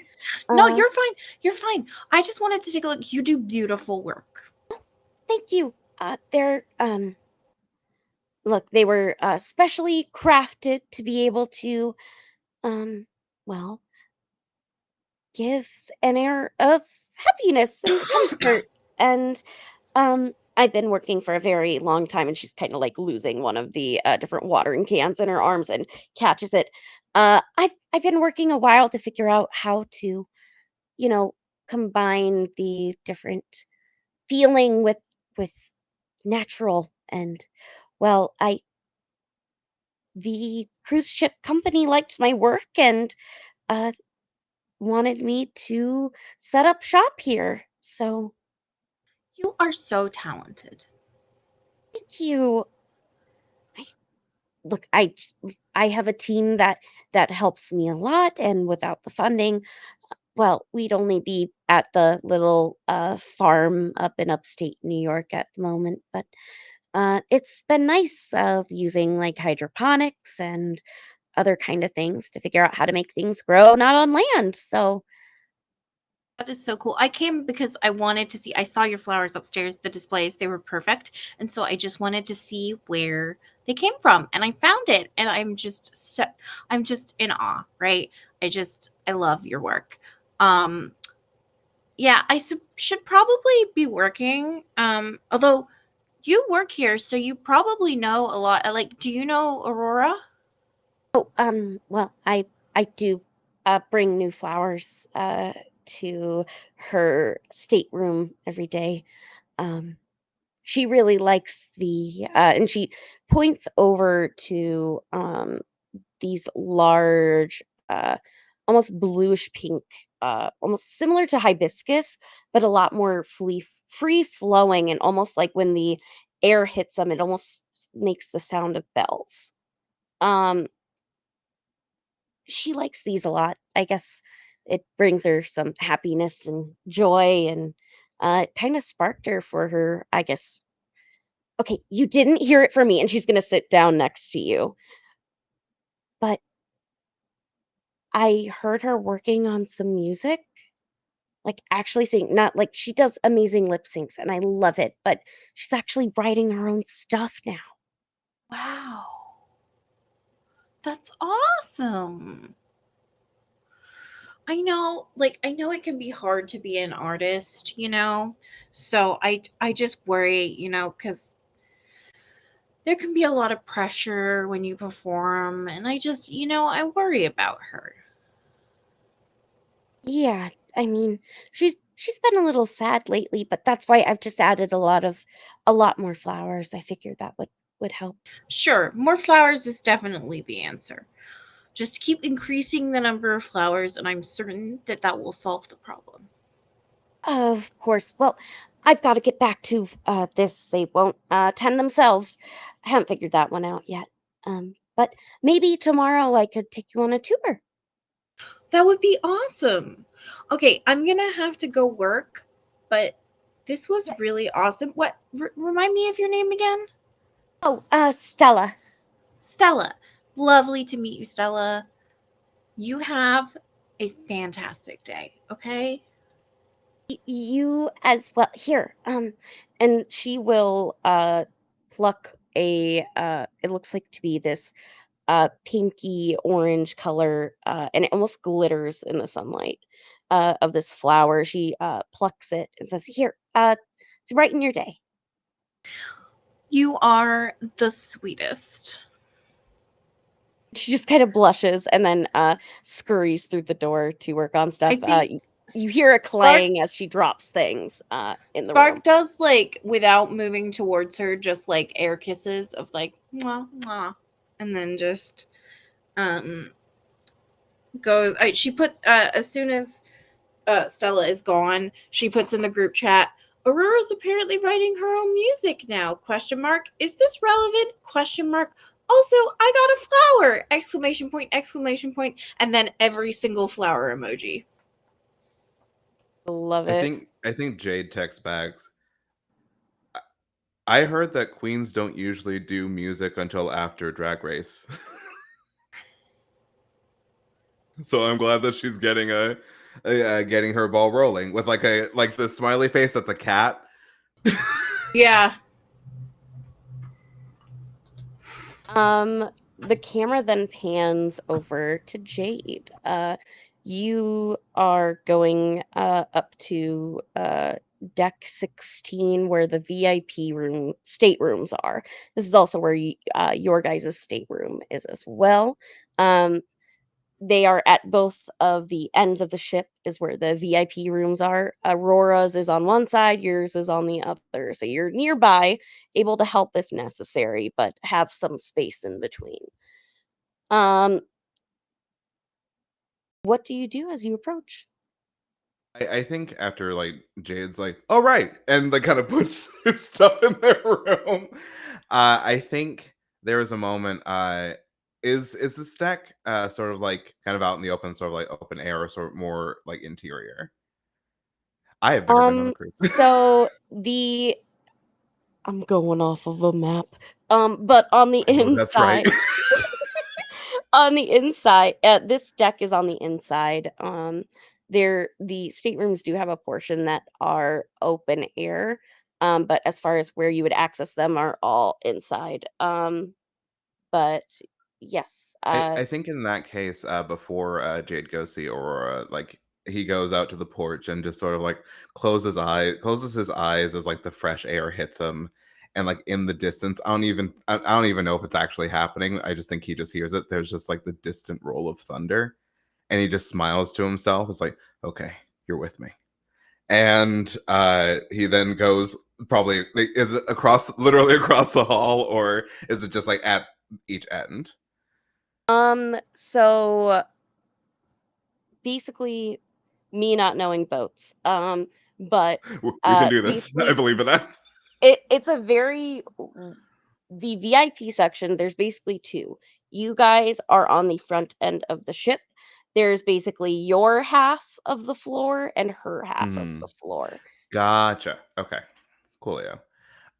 No, Uh, you're fine. You're fine. I just wanted to take a look. You do beautiful work. thank you. They're look, they were specially crafted to be able to um well, give an air of happiness and comfort. And I've been working for a very long time, and she's kind of like losing one of the different watering cans in her arms and catches it. I've been working a while to figure out how to, you know, combine the different feeling with natural. And well, I the cruise ship company liked my work and uh wanted me to set up shop here. So You are so talented. thank you. I look, I have a team that helps me a lot, and without the funding, well, we'd only be at the little farm up in upstate New York at the moment. But it's been nice using like hydroponics and other kind of things to figure out how to make things grow not on land. So That is so cool. I came because I wanted to see. I saw your flowers upstairs, the displays, they were perfect. And so I just wanted to see where they came from. And I found it. And I'm just in awe, right? I love your work. Um, yeah, should probably be working. Although you work here, so you probably know a lot. Like, do you know Aurora? well, I do bring new flowers to her stateroom every day. Um, she really likes and she points over to these large, almost bluish pink, almost similar to hibiscus, but a lot more free flowing, and almost like when the air hits them, it almost makes the sound of bells. Um, she likes these a lot. I guess it brings her some happiness and joy, and it kind of sparked her for her, I guess. Okay, you didn't hear it from me, and she's gonna sit down next to you. But I heard her working on some music, like actually singing, not like she does amazing lip syncs, and I love it, but she's actually writing her own stuff now. Wow. That's awesome. I know it can be hard to be an artist, you know. So I just worry, cuz there can be a lot of pressure when you perform, and I worry about her. Yeah, I mean, she's been a little sad lately, but that's why I've just added a lot more flowers. I figured that would help. Sure, more flowers is definitely the answer. Just keep increasing the number of flowers, and I'm certain that that will solve the problem. Of course. Well, I've got to get back to this. They won't tend themselves. I haven't figured that one out yet. But maybe tomorrow I could take you on a tour. That would be awesome. Okay, I'm going to have to go work, but this was really awesome. Remind me of your name again? Oh, Stella. Stella. Lovely to meet you, Stella. You have a fantastic day, okay? You as well. Here. And she will pluck a it looks like to be this pinky orange color, and it almost glitters in the sunlight, of this flower. She plucks it and says, "Here, to brighten your day." You are the sweetest. She just kind of blushes and then scurries through the door to work on I stuff. think You hear a Spark clang as she drops things in the room. Spark does like without moving towards her, just like air kisses of like mwah mwah, and then just um goes. She puts as soon as Stella is gone, she puts in the group chat. Aurora's apparently writing her own music now. Question mark. Is this relevant? Question mark. Also, I got a flower! Exclamation point! Exclamation point! And then every single flower emoji. Love I it. think I think Jade texts back. I heard that queens don't usually do music until after Drag Race. So I'm glad that she's getting her ball rolling with like the smiley face that's a cat. Yeah. Um, the camera then pans over to Jade. You are going up to deck 16 where the VIP staterooms are. This is also where your guys' stateroom is as well. Um, they are at both of the ends of the ship is where the VIP rooms are. Aurora's is on one side, yours is on the other. So you're nearby, able to help if necessary, but have some space in between. Um, what do you do as you approach? I think after like Jade's like, "All right," and like kind of puts his stuff in their room. I think there is a moment. Is this deck sort of like kind of out in the open, sort of like open air, or sort of more like interior? I have never been on a cruise. So I'm going off of a map. But on the I know that's right. inside, this deck is on the inside. The staterooms do have a portion that are open air. But as far as where you would access them are all inside. But yes, I think in that case, before Jade goes see Aurora, like he goes out to the porch and just sort of like closes his eyes as like the fresh air hits him, and like in the distance, I don't even know if it's actually happening. I just think he just hears it. There's just like the distant roll of thunder, and he just smiles to himself. It's like, okay, you're with me. And he then goes probably like, is it literally across the hall, or is it just like at each end? so basically me not knowing boats. But We can do this. I basically believe in us. it's a very the VIP section, there's basically two. You guys are on the front end of the ship. There's basically your half of the floor and her half of Hmm. the floor. Gotcha. Okay. Coolio.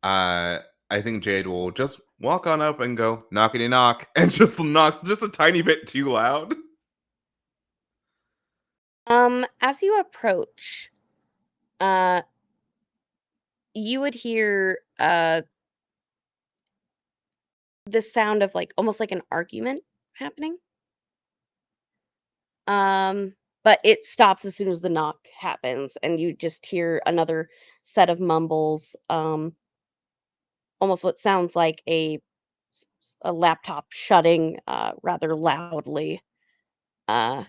Uh, I think Jade will just walk on up and go knockety knock, and just knocks just a tiny bit too loud. As you approach, uh, you would hear the sound of like almost like an argument happening. Um, but it stops as soon as the knock happens, and you just hear another set of mumbles. Almost what sounds like a laptop shutting rather loudly, uh,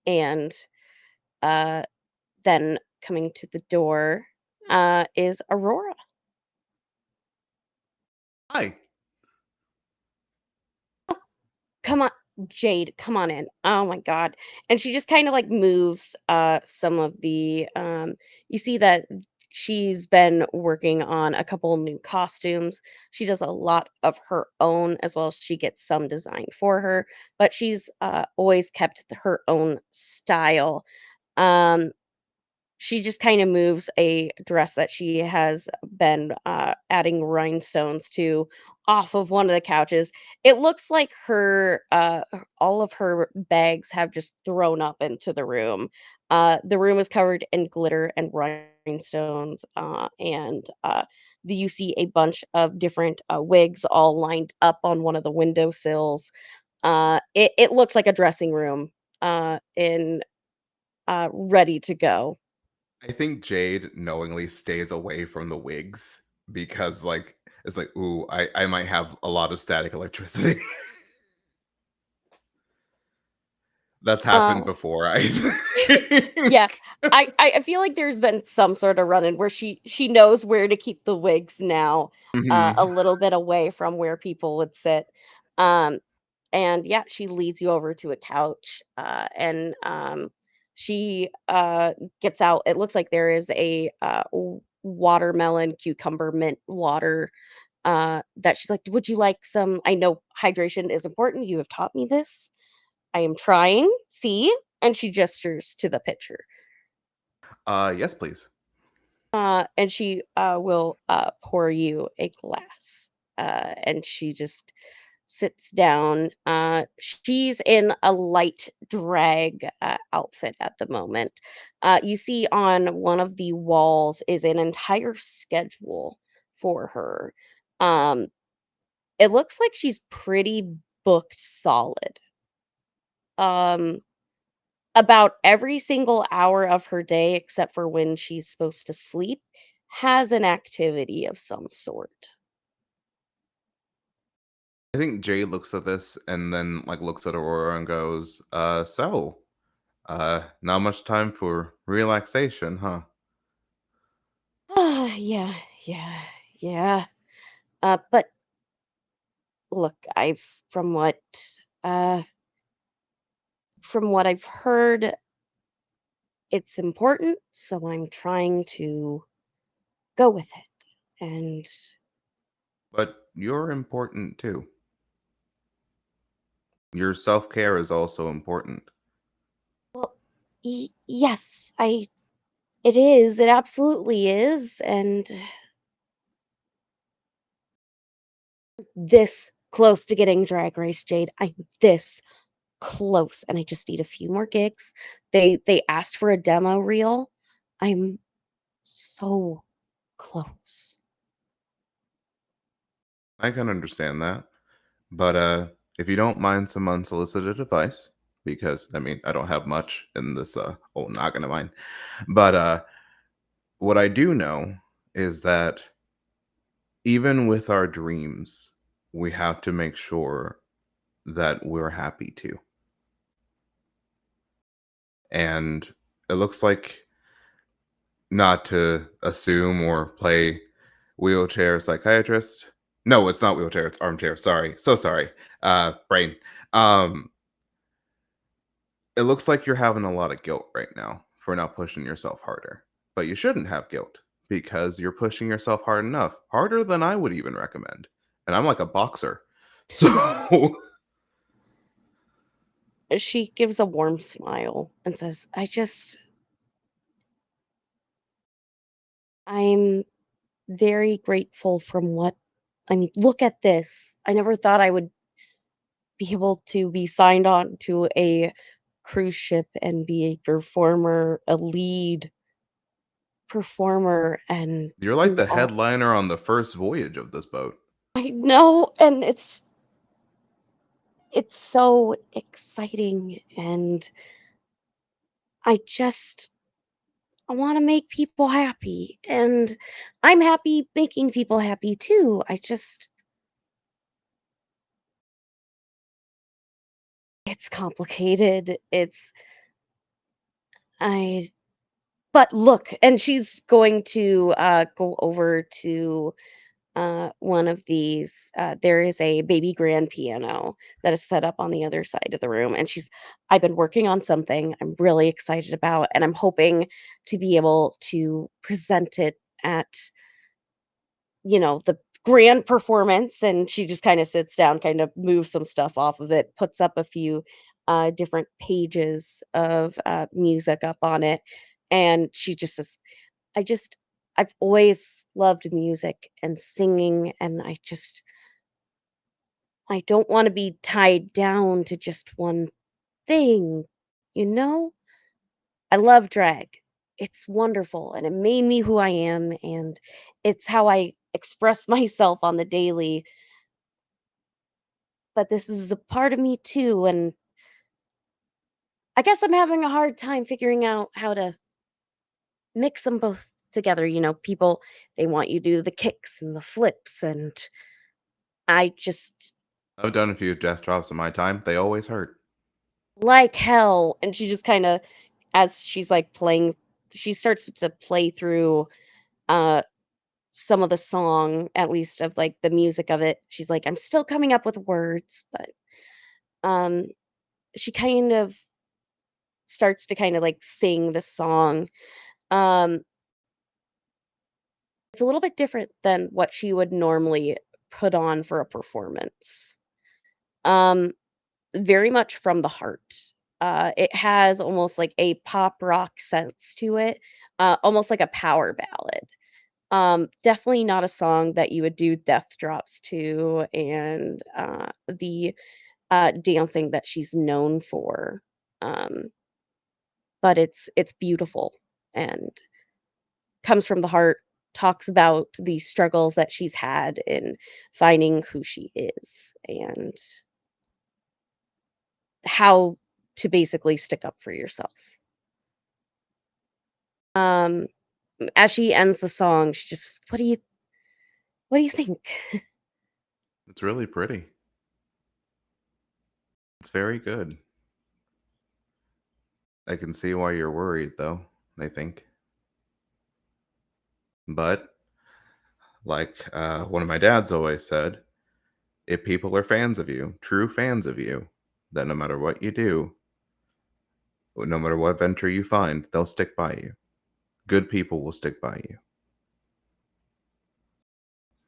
and uh, then coming to the door is Aurora. Hi. Come on, Jade, come on in. Oh my god. And she just kind of like moves some of the you see that she's been working on a couple new costumes. She does a lot of her own as well as she gets some design for her, but she's always kept her own style. Um she just kind of moves a dress that she has been adding rhinestones to off of one of the couches. It looks like all of her bags have just thrown up into the room. The room is covered in glitter and rhinestones, and you see a bunch of different wigs all lined up on one of the windowsills. It looks like a dressing room in ready to go. I think Jade knowingly stays away from the wigs because, like, it's like, ooh, I might have a lot of static electricity. That's happened Uh, before, I Yeah, think. I feel like there's been some sort of run-in where she knows where to keep the wigs now, a Mhm. little bit away from where people would sit. Um, and yeah, she leads you over to a couch, and she gets out. It looks like there is a watermelon cucumber mint water that she's like, "Would you like some? I know hydration is important. You have taught me this. I am trying. See?" And she gestures to the pitcher. Yes, please. And she will pour you a glass. And she just sits down. She's in a light drag outfit at the moment. You see on one of the walls is an entire schedule for her. Um, it looks like she's pretty booked solid. Um, About every single hour of her day, except for when she's supposed to sleep, has an activity of some sort. I think Jade looks at this and then like looks at Aurora and goes, not much time for relaxation, huh? Yeah, yeah, yeah. But look, uh from what I've heard, it's important, so I'm trying to go with it. And But you're important too. Your self-care is also important. Well, yes, it is. It absolutely is. And this close to getting Drag Race, Jade. I'm this close, and I just need a few more gigs. They asked for a demo reel. I'm so close. I can understand that. But if you don't mind some unsolicited advice, because I mean I don't have much in this noggin of mine. But what I do know is that even with our dreams, we have to make sure that we're happy too. And it looks like, not to assume or play wheelchair psychiatrist. No, it's not wheelchair, it's armchair. Sorry. So sorry. Brain. Um it looks like you're having a lot of guilt right now for not pushing yourself harder. But you shouldn't have guilt because you're pushing yourself hard enough. Harder than I would even recommend. And I'm like a boxer. So She gives a warm smile and says, I'm very grateful from what I mean, look at this. I never thought I would be able to be signed on to a cruise ship and be a performer, a lead performer, and you're like do the all. headliner on the first voyage of this boat. I know, and it's so exciting, and I want to make people happy, and I'm happy making people happy too. It's complicated. I but look, and she's going to go over to one of these. There is a baby grand piano that is set up on the other side of the room, and I've been working on something I'm really excited about, and I'm hoping to be able to present it at, the grand performance. And she just kind of sits down, kind of moves some stuff off of it, puts up a few different pages of music up on it, and she just says, I just I've always loved music and singing, and I don't want to be tied down to just one thing, you know? I love drag. It's wonderful, and it made me who I am, and it's how I express myself on the daily. But this is a part of me too, and I guess I'm having a hard time figuring out how to mix them both together. People, they want you to do the kicks and the flips, and I just I've done a few death drops in my time. They always hurt. like hell. And she just kind of, as she's like playing, she starts to play through uh some of the song, at least of like the music of it. She's like, I'm still coming up with words, but um she kind of starts to kind of like sing the song. um it's a little bit different than what she would normally put on for a performance. um Very much from the heart. It has almost like a pop rock sense to it, almost like a power ballad. Definitely not a song that you would do death drops to, and the dancing that she's known for. Um, but it's beautiful and comes from the heart. Talks about the struggles that she's had in finding who she is and how to basically stick up for yourself. Um, as she ends the song, she just, what do you think? It's really pretty. It's very good. I can see why you're worried, though, I think. But, like one of my dads always said, if people are fans of you, true fans of you, then no matter what you do, no matter what venture you find, they'll stick by you. Good people will stick by you.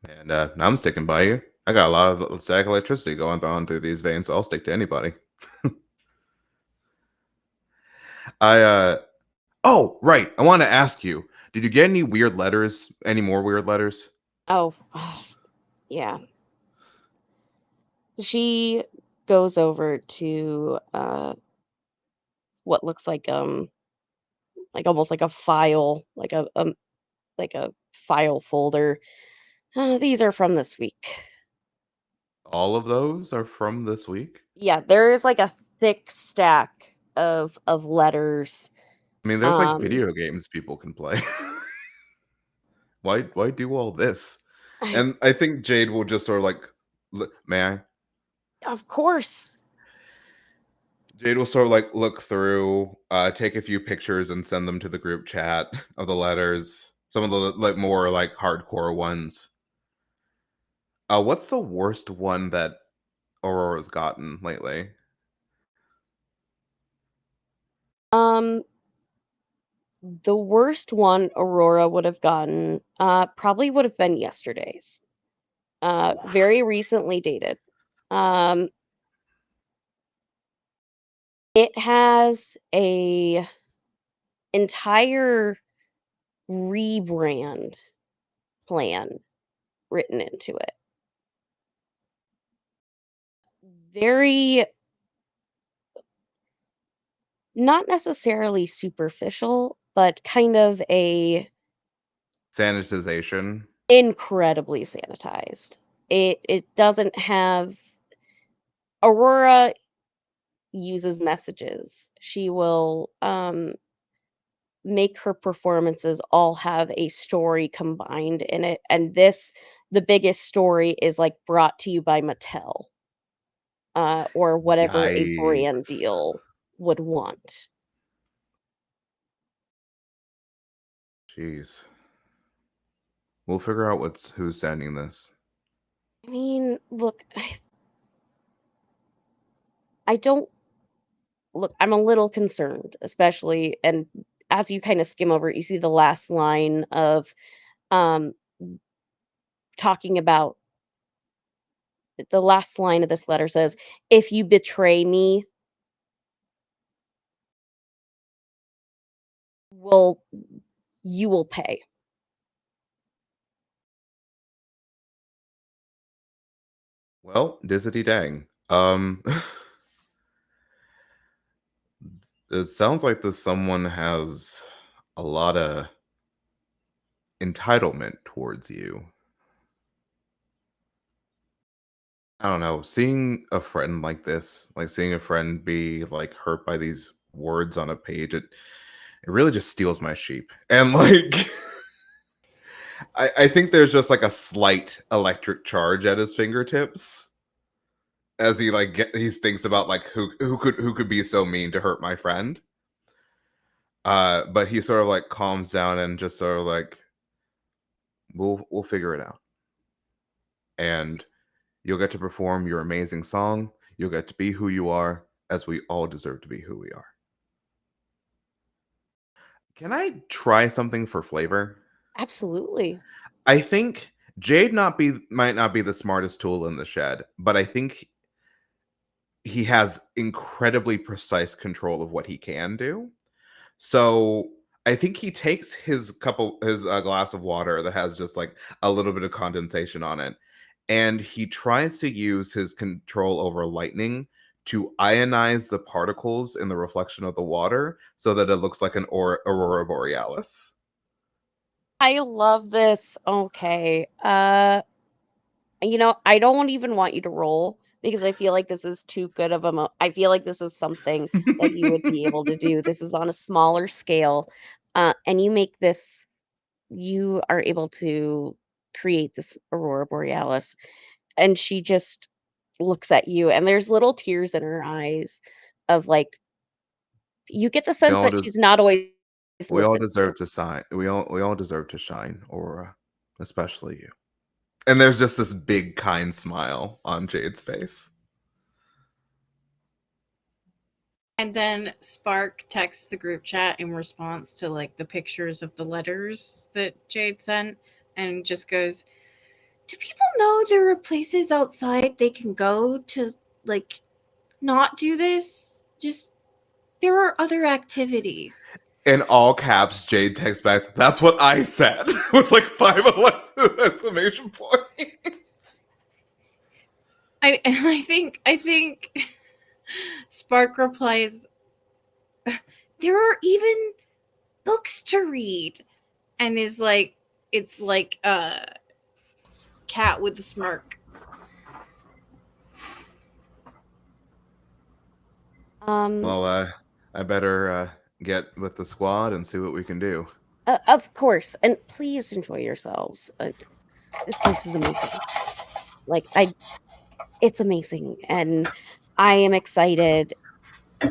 And I'm sticking by you. I got a lot of static electricity going on through these veins, so I'll stick to anybody. Oh, right. I want to ask you, did you get any weird letters? Any more weird letters? Oh, yeah. She goes over to what looks like almost like a file, like a file folder. These are from this week. All of those are from this week? Yeah, there is like a thick stack of letters. I mean, there's like video games people can play. Why do all this? And I think Jade will just sort of like, may I? Of course. Jade will sort of like look through, take a few pictures and send them to the group chat of the letters. Some of the like more like hardcore ones. What's the worst one that Aurora's gotten lately? The worst one Aurora would have gotten probably would have been yesterday's. Very recently dated. It has a entire rebrand plan written into it. Very not necessarily superficial, but kind of a Sanitization. incredibly sanitized. It doesn't have Aurora uses messages. She will make her performances all have a story combined in it, and the biggest story is like brought to you by Mattel or whatever a brand Yikes. deal would want. Jeez. We'll figure out who's sending this. I mean, look, I don't look, I'm a little concerned, especially, and as you kind of skim over it, you see the last line of um talking about the last line of this letter says, "If you betray me, will you will pay." Well, dizzity dang. It sounds like this someone has a lot of entitlement towards you. I don't know, seeing a friend like this, like seeing a friend be like hurt by these words on a page, it really just steals my sheep. And like I think there's just like a slight electric charge at his fingertips as he like he thinks about like who could be so mean to hurt my friend. But he sort of like calms down and just sort of like we'll figure it out. And you'll get to perform your amazing song. You'll get to be who you are, as we all deserve to be who we are. Can I try something for flavor? Absolutely. I think Jade might not be the smartest tool in the shed, but I think he has incredibly precise control of what he can do. So I think he takes his glass of water that has just like a little bit of condensation on it, and he tries to use his control over lightning to ionize the particles in the reflection of the water so that it looks like an aurora borealis. I love this. Okay. I don't even want you to roll because I feel like this is too good of I feel like this is something that you would be able to do. This is on a smaller scale. And you are able to create this aurora borealis. And she just looks at you and there's little tears in her eyes of like you get the We sense all that des- she's not always we all listened to. deserve to shine. We all deserve to shine, Aurora, especially you. And there's just this big kind smile on Jade's face. And then Spark texts the group chat in response to like the pictures of the letters that Jade sent and just goes, do people know there are places outside they can go to, like, not do this? Just, there are other activities. In all caps, Jade texts back, "That's what I said," with like 5 exclamation points. I think Spark replies, there are even books to read, and is like, it's like a cat with a smirk. Well, I better get with the squad and see what we can do. Of course, and please enjoy yourselves. This place is amazing. Like it's amazing, and I am excited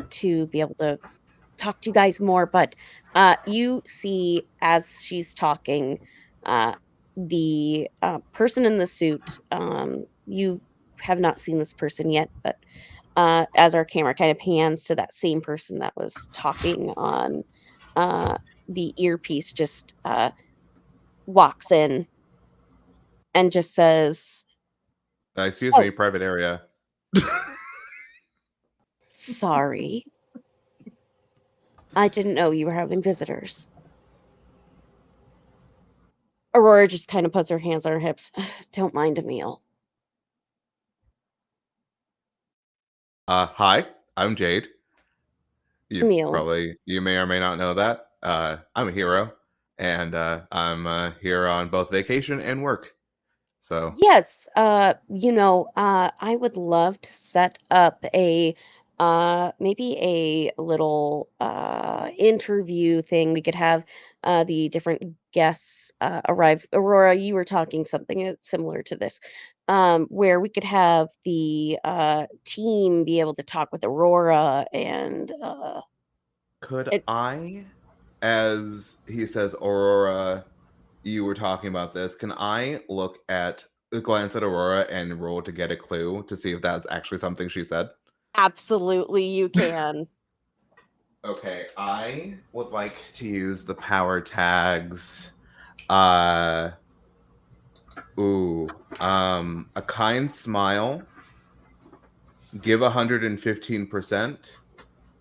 to be able to talk to you guys more. But you see, as she's talking, the person in the suit. You have not seen this person yet, but as our camera kind of pans to that same person that was talking on the earpiece, just walks in and just says, Excuse "Oh, me, private area." sorry. I didn't know you were having visitors." Aurora just kind of puts her hands on her hips. "Don't mind Emil." Hi, I'm Jade. Emil. You may or may not know that. I'm a hero, and I'm here on both vacation and work. So Yes, I would love to set up a maybe a little interview thing. We could have the different guests arrive. Aurora, you were talking something similar to this, where we could have the team be able to talk with Aurora and could it, I, as he says, Aurora, you were talking about this. Can I glance at Aurora and roll to get a clue to see if that's actually something she said? absolutely you can. Okay, I would like to use the power tags. Uh, a kind smile, give 115%,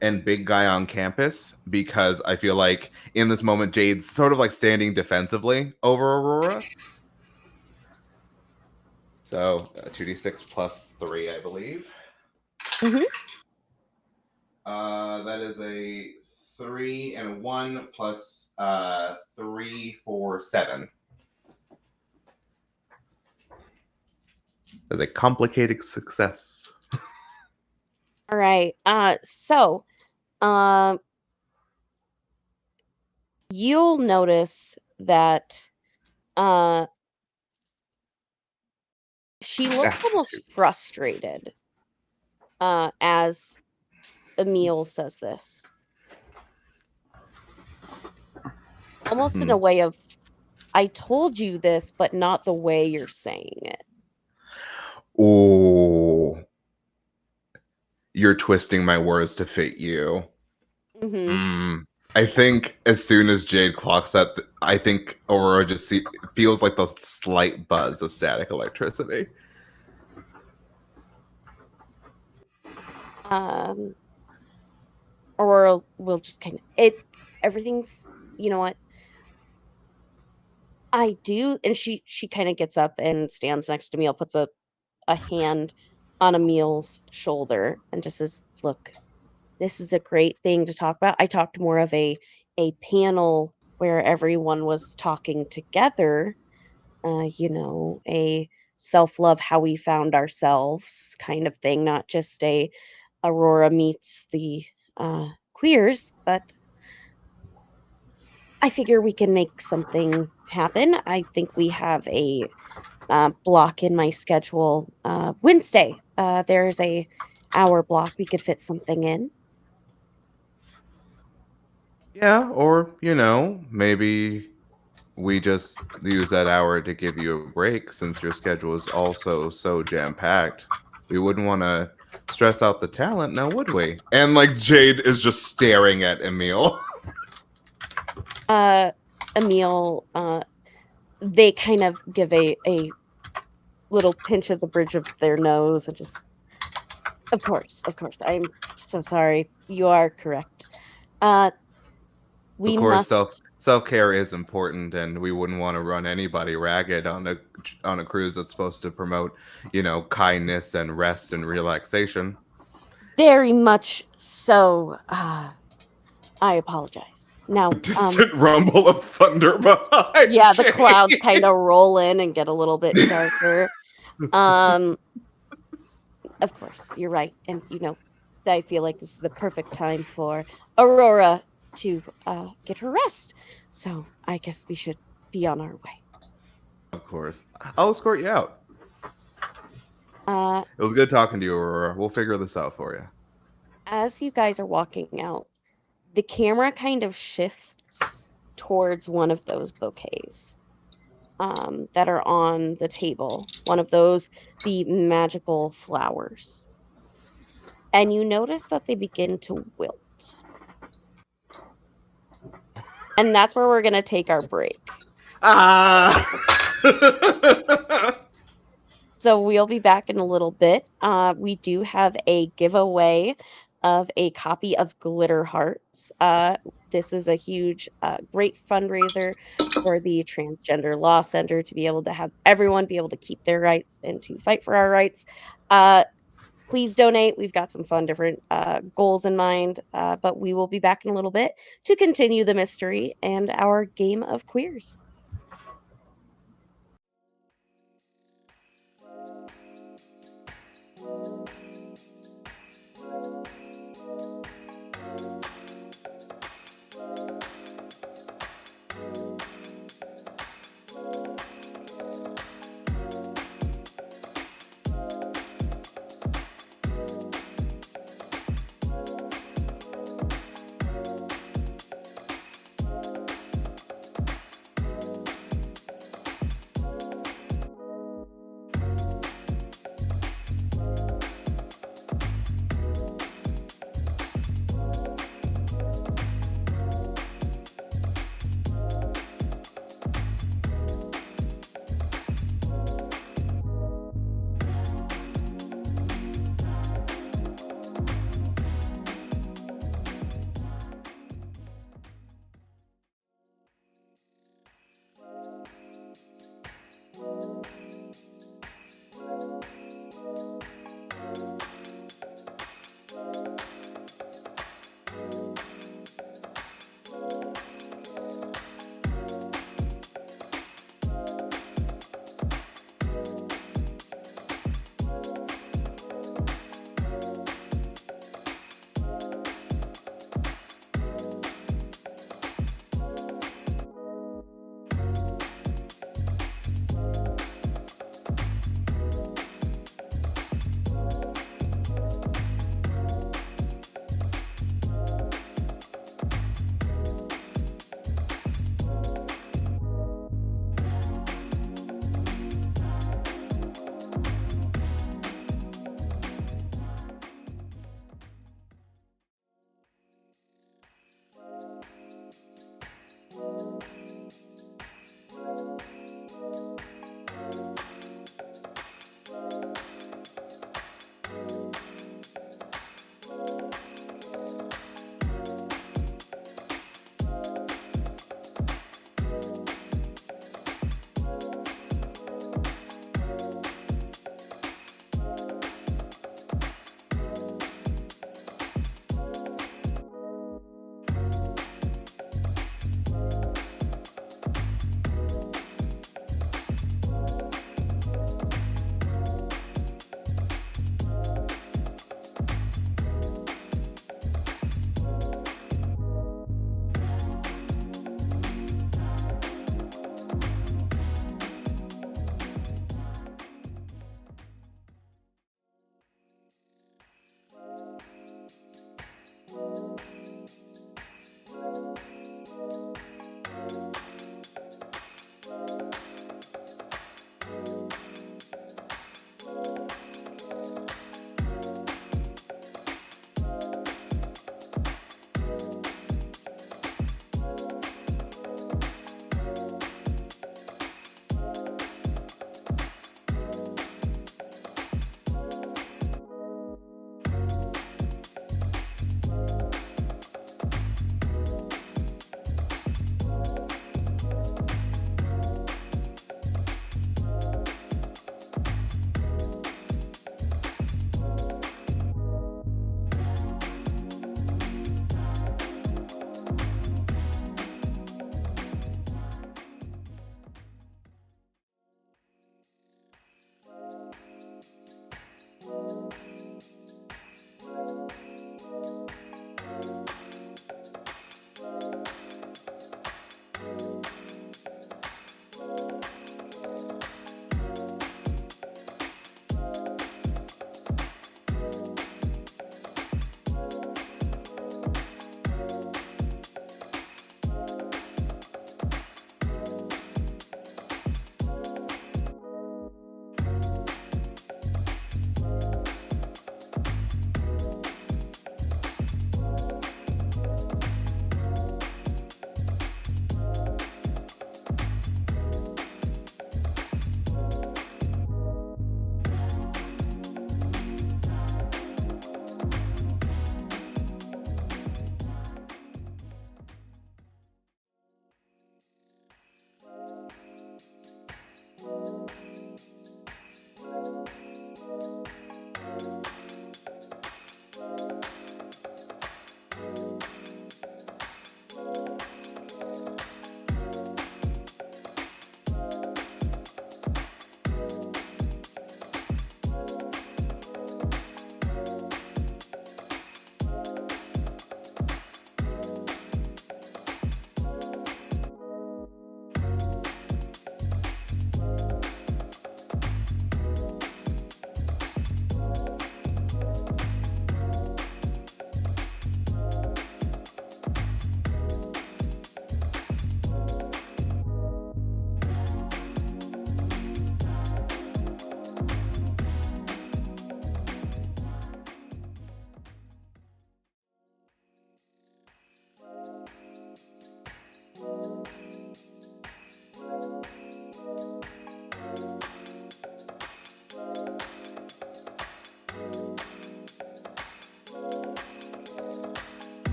and big guy on campus, because I feel like in this moment Jade's sort of like standing defensively over Aurora. So 2d6 plus 3, I believe. Hmm. That is a 3 and a 1 plus 3, 4, 7. That's a complicated success. All right. So um you'll notice that uh she looks almost frustrated as Emil says this. Almost in a way of, I told you this, but not the way you're saying it. Oh, you're twisting my words to fit you. Hmm. I think as soon as Jade clocks that, I think Aurora just feels like the slight buzz of static electricity. Aurora will just kind of, everything's, you know what? I do, and she kind of gets up and stands next to Emil, puts a hand on Emil's shoulder, and just says, "Look, this is a great thing to talk about. I talked more of a panel where everyone was talking together, a self-love, how we found ourselves kind of thing, not just a Aurora meets the queers, but I figure we can make something happen. I think we have a block in my schedule. Wednesday, there's a hour block. We could fit something in." Yeah, or, maybe we just use that hour to give you a break since your schedule is also so jam-packed. We wouldn't want to stress out the talent, now would we? And like Jade is just staring at Emil. Emil, they kind of give a little pinch of the bridge of their nose and just, of course, I'm so sorry. You are correct. Of We course, must. self-care is important, and we wouldn't want to run anybody ragged on a cruise that's supposed to promote, kindness and rest and relaxation. Very much so. I apologize. Now, Distant rumble of thunder behind yeah, the Jade. clouds kind of roll in and get a little bit darker. Of course, you're right. And, I feel like this is the perfect time for Aurora to get her rest. So I guess we should be on our way. Of course. I'll escort you out. Uh, It was good talking to you, Aurora. We'll figure this out for you. as you guys are walking out, the camera kind of shifts towards one of those bouquets that are on the table, one of those, the magical flowers. And you notice that they begin to wilt. And that's where we're going to take our break. Ah! So we'll be back in a little bit. We do have a giveaway of a copy of Glitter Hearts. This is a huge, great fundraiser for the Transgender Law Center to be able to have everyone be able to keep their rights and to fight for our rights. Please donate. We've got some fun different goals in mind, but we will be back in a little bit to continue the mystery and our game of Queerz.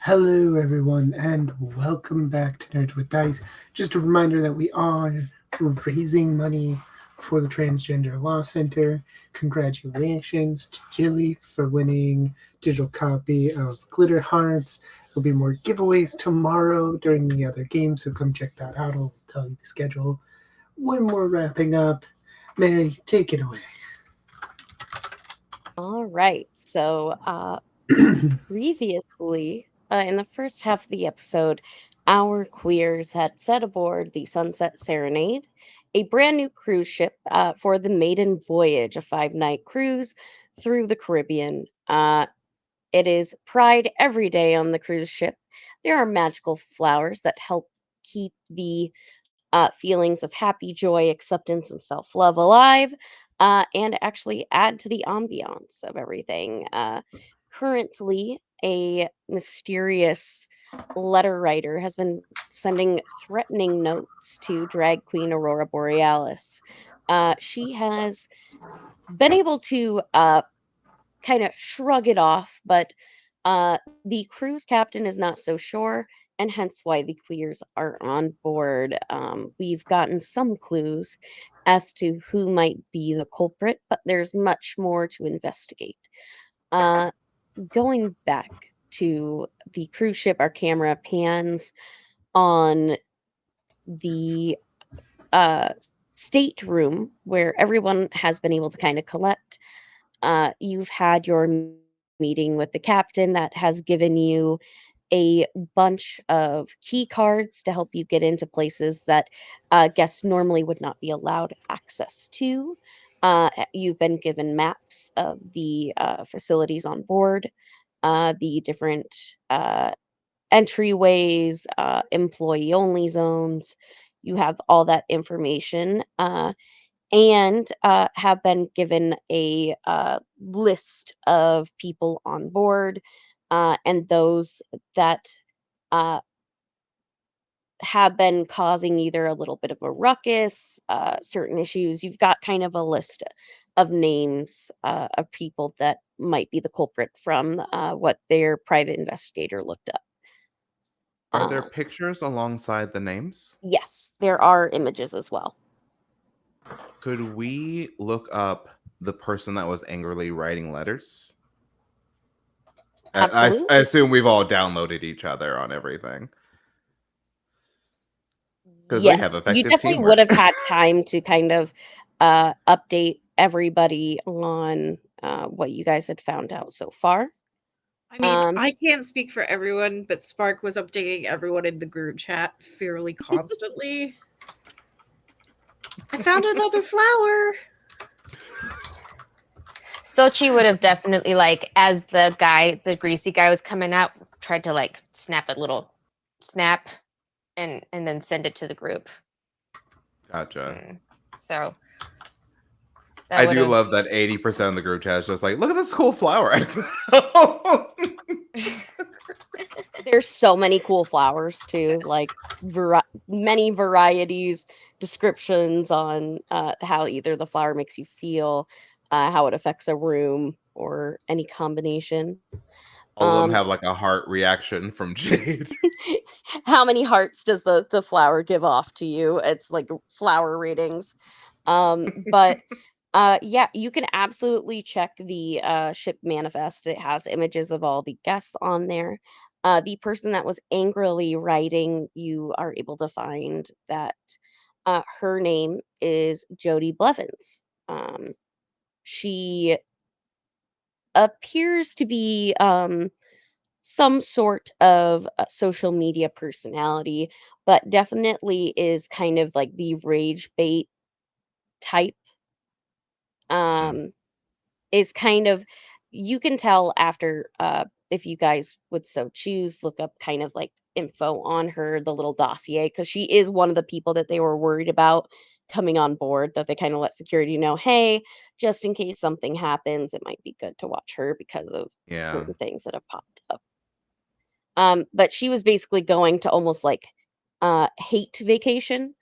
Hello, everyone, and welcome back to Nerds with Dice. Just a reminder that we are raising money for the Transgender Law Center. Congratulations to Jilly for winning digital copy of Glitter Hearts. There'll be more giveaways tomorrow during the other games, so come check that out. I'll tell you the schedule when we're wrapping up. Mary, take it away. All right. So, previously, in the first half of the episode, our queers had set aboard the Sunset Serenade, a brand new cruise ship for the maiden voyage, a 5-night cruise through the Caribbean. It is Pride every day on the cruise ship. There are magical flowers that help keep the feelings of happy joy, acceptance, and self love alive, and actually add to the ambiance of everything. Currently, a mysterious letter writer has been sending threatening notes to drag queen Aurora Borealis. She has been able to kind of shrug it off, but the cruise captain is not so sure, and hence why the queers are on board. We've gotten some clues as to who might be the culprit, but there's much more to investigate. Uh, Going back to the cruise ship, our camera pans on the uh, stateroom where everyone has been able to kind of collect. You've had your meeting with the captain that has given you a bunch of key cards to help you get into places that guests normally would not be allowed access to. You've been given maps of the facilities on board, the different entryways, employee only zones. You have all that information. And have been given a list of people on board and those that uh, have been causing either a little bit of a ruckus, certain issues. You've got kind of a list of names of people that might be the culprit from what their private investigator looked up. Are there Uh, pictures alongside the names? yes, there are images as well. Could we look up the person that was angrily writing letters? I Absolutely. assume we've all downloaded each other on everything. Because we Yeah, have you effective definitely would teamwork. have had time to kind of update everybody on what you guys had found out so far. I mean, Um, I can't speak for everyone, but Spark was updating everyone in the group chat fairly constantly. I found another flower. Sochi would have definitely, like, as the greasy guy was coming out, tried to like snap a little snap and then send it to the group. Gotcha. So I that would do have. love that 80% of the group chat is just like, look at this cool flower I found. there's so many cool flowers too, like many varieties, descriptions on how either the flower makes you feel, how it affects a room, or any combination. All of them have like a heart reaction from Jade. How many hearts does the flower give off to you? It's like flower ratings. But yeah, you can absolutely check the ship manifest. It has images of all the guests on there. The person that was angrily writing, you are able to find that her name is Jody Blevins. She appears to be some sort of social media personality, but definitely is kind of like the rage bait type. Um, is kind of, you can tell after if you guys would so choose, look up kind of like info on her, the little dossier, because she is one of the people that they were worried about coming on board, that they kind of let security know, hey, just in case something happens, it might be good to watch her because of Yeah. certain things that have popped up. But she was basically going to almost like hate vacation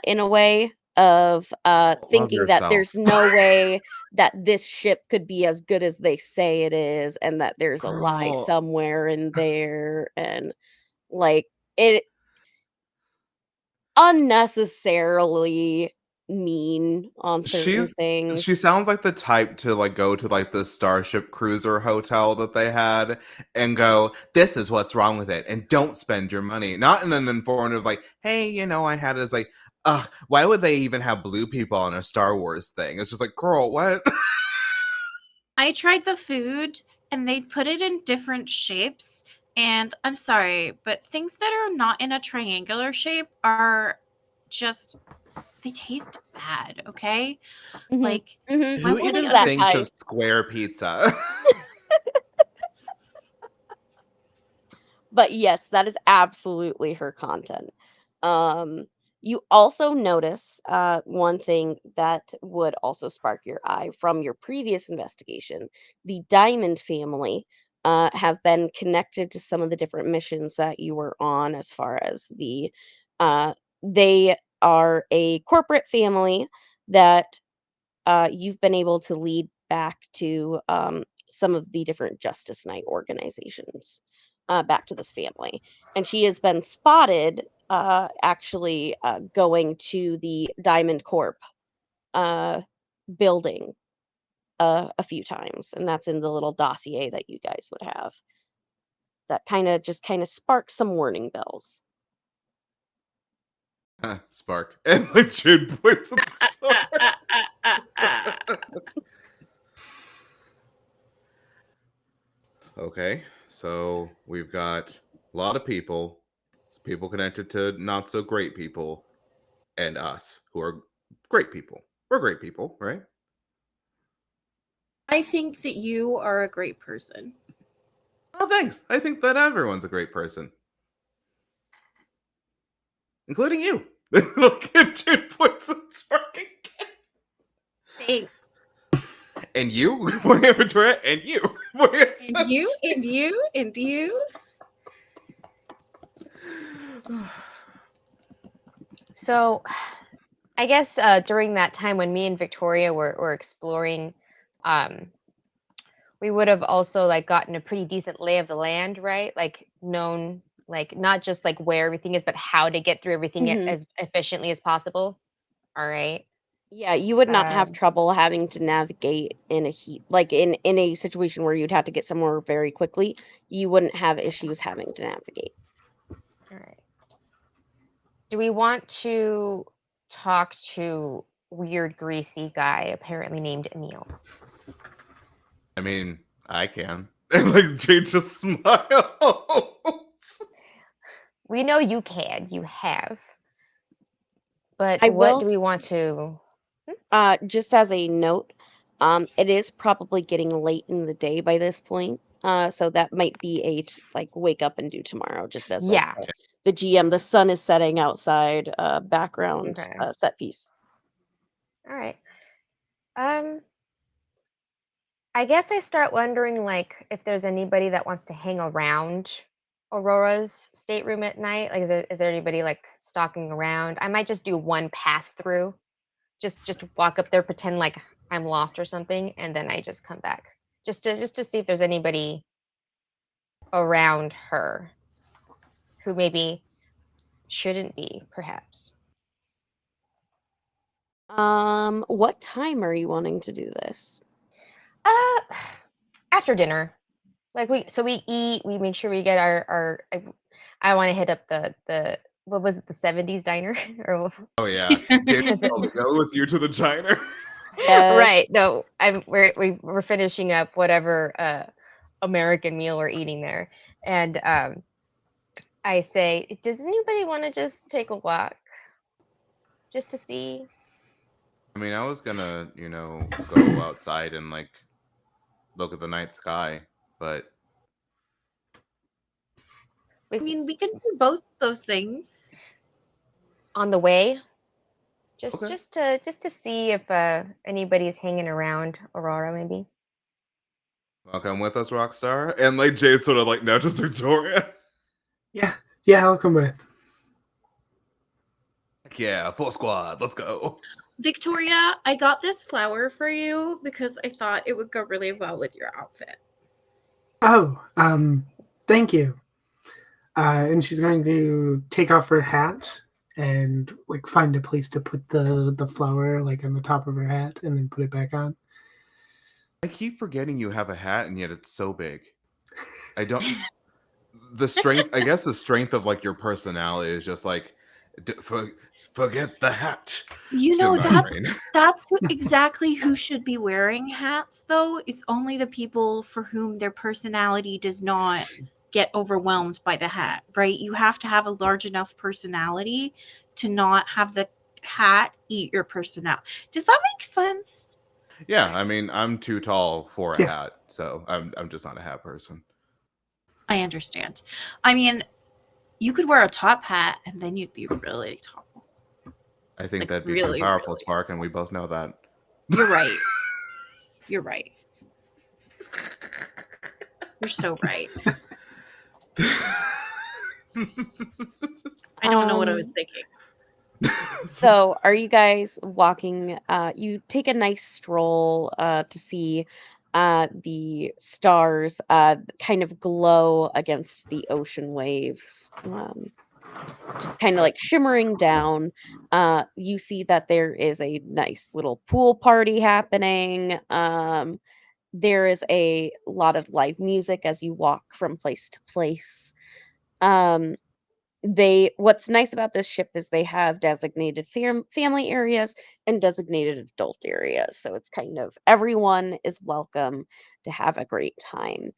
in a way of Love thinking that yourself. there's no way that this ship could be as good as they say it is, and that there's a lie Girl. somewhere in there, and like it unnecessarily mean on certain She things. sounds like the type to like go to like the Starship Cruiser hotel that they had and go, "This is what's wrong with it, and don't spend your money." Not in an informative like, "Hey, you know, I had it." It's like, ugh, why would they even have blue people on a Star Wars thing? It's just like, girl, what? I tried the food and they put it in different shapes. And I'm sorry, but things that are not in a triangular shape are just, they taste bad, okay? Mhm, Like, mhm. I Who really even That thinks understand. of square pizza? But yes, that is absolutely her content. You also notice one thing that would also spark your eye from your previous investigation. The Diamond family have been connected to some of the different missions that you were on, as far as they are a corporate family that you've been able to lead back to some of the different Justice Night organizations, back to this family. And she has been spotted actually going to the Diamond Corp uh, building a few times. And that's in the little dossier that you guys would have. That kind of sparks some warning bells. Spark. And like Jade points at Spark. Okay, so we've got a lot of people connected to not so great people, and us who are great people. We're great people, right? I think that you are a great person. Oh, thanks. I think that everyone's a great person, including you. Look at Jade points at Spark again. Thanks. And you, pointing at Victoria, and you, pointing at And you, and you, and you. So, I guess during that time when me and Victoria were exploring, um, we would have also like gotten a pretty decent lay of the land, right? Like known, like not just like where everything is, but how to get through everything Mhm. as efficiently as possible. All right. Yeah, you would not have Um, trouble having to navigate in a heat, like in a situation where you'd have to get somewhere very quickly. You wouldn't have issues having to navigate. all right. Do we want to talk to weird greasy guy apparently named Emil? I mean, I can. And like Jade just smiles. We know you can. You have. But I what will, do we want to? just as a note, it is probably getting late in the day by this point. So that might be like wake up and do tomorrow, just as like Yeah. the GM. The sun is setting outside. Background Okay. set piece. All right. Um, I guess I start wondering like if there's anybody that wants to hang around Aurora's stateroom at night. Like is there anybody like stalking around? I might just do one pass through. Just walk up there, pretend like I'm lost or something, and then I just come back. Just to see if there's anybody around her who maybe shouldn't be, perhaps. What time are you wanting to do this? Uh after dinner. Like we eat, we make sure we get our I want to hit up the what was it, the 70s diner or Oh yeah, Jade will probably go with you to the diner. Yes. right. No, we're finishing up whatever American meal we're eating there. And I say, does anybody want to just take a walk just to see? I mean, I was gonna, go outside and like look at the night sky, but I mean, we can do both those things. On the way, just okay. just to see if anybody's hanging around Aurora, maybe. Well, come with us, Rockstar. And like Jade sort of like nudges Victoria. Yeah, I'll come with. Like, yeah, full squad, let's go. Victoria, I got this flower for you because I thought it would go really well with your outfit. Oh, thank you. And she's going to take off her hat and like find a place to put the flower like on the top of her hat and then put it back on. I keep forgetting you have a hat, and yet it's so big. I don't. The strength, I guess, the strength of like your personality is just like, forget the hat. You to know, my brain. that's exactly who should be wearing hats, though. It's only the people for whom their personality does not get overwhelmed by the hat, right? You have to have a large enough personality to not have the hat eat your personality. Does that make sense? Yeah, I mean, I'm too tall for a Yes. hat, so I'm just not a hat person. I understand. I mean, you could wear a top hat and then you'd be really tall. I think Like, that'd be really, too powerful, really. Spark, and we both know that. You're right. You're right. You're so right. I don't know what I was thinking. So, are you guys walking? You take a nice stroll to see the stars kind of glow against the ocean waves, just kind of like shimmering down. You see that there is a nice little pool party happening. There is a lot of live music as you walk from place to place. Um, what's nice about this ship is they have designated family areas and designated adult areas, so it's kind of everyone is welcome to have a great time.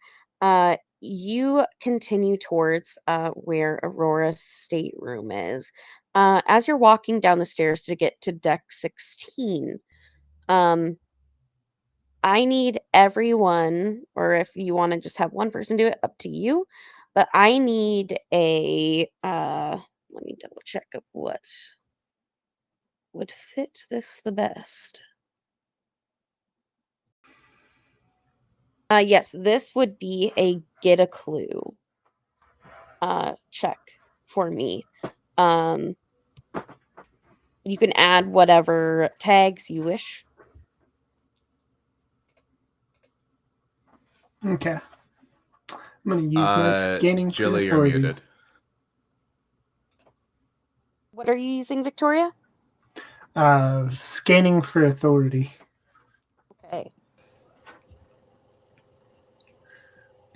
You continue towards where Aurora's stateroom is. As you're walking down the stairs to get to deck 16, um, I need everyone, or if you want to just have one person do it, up to you. But I need let me double check of what would fit this the best. Yes, this would be a get a clue check for me. Um, you can add whatever tags you wish. Okay. I'm going to use my scanning for Jilly, you're authority. muted. What are you using, Victoria? Scanning for authority. Okay.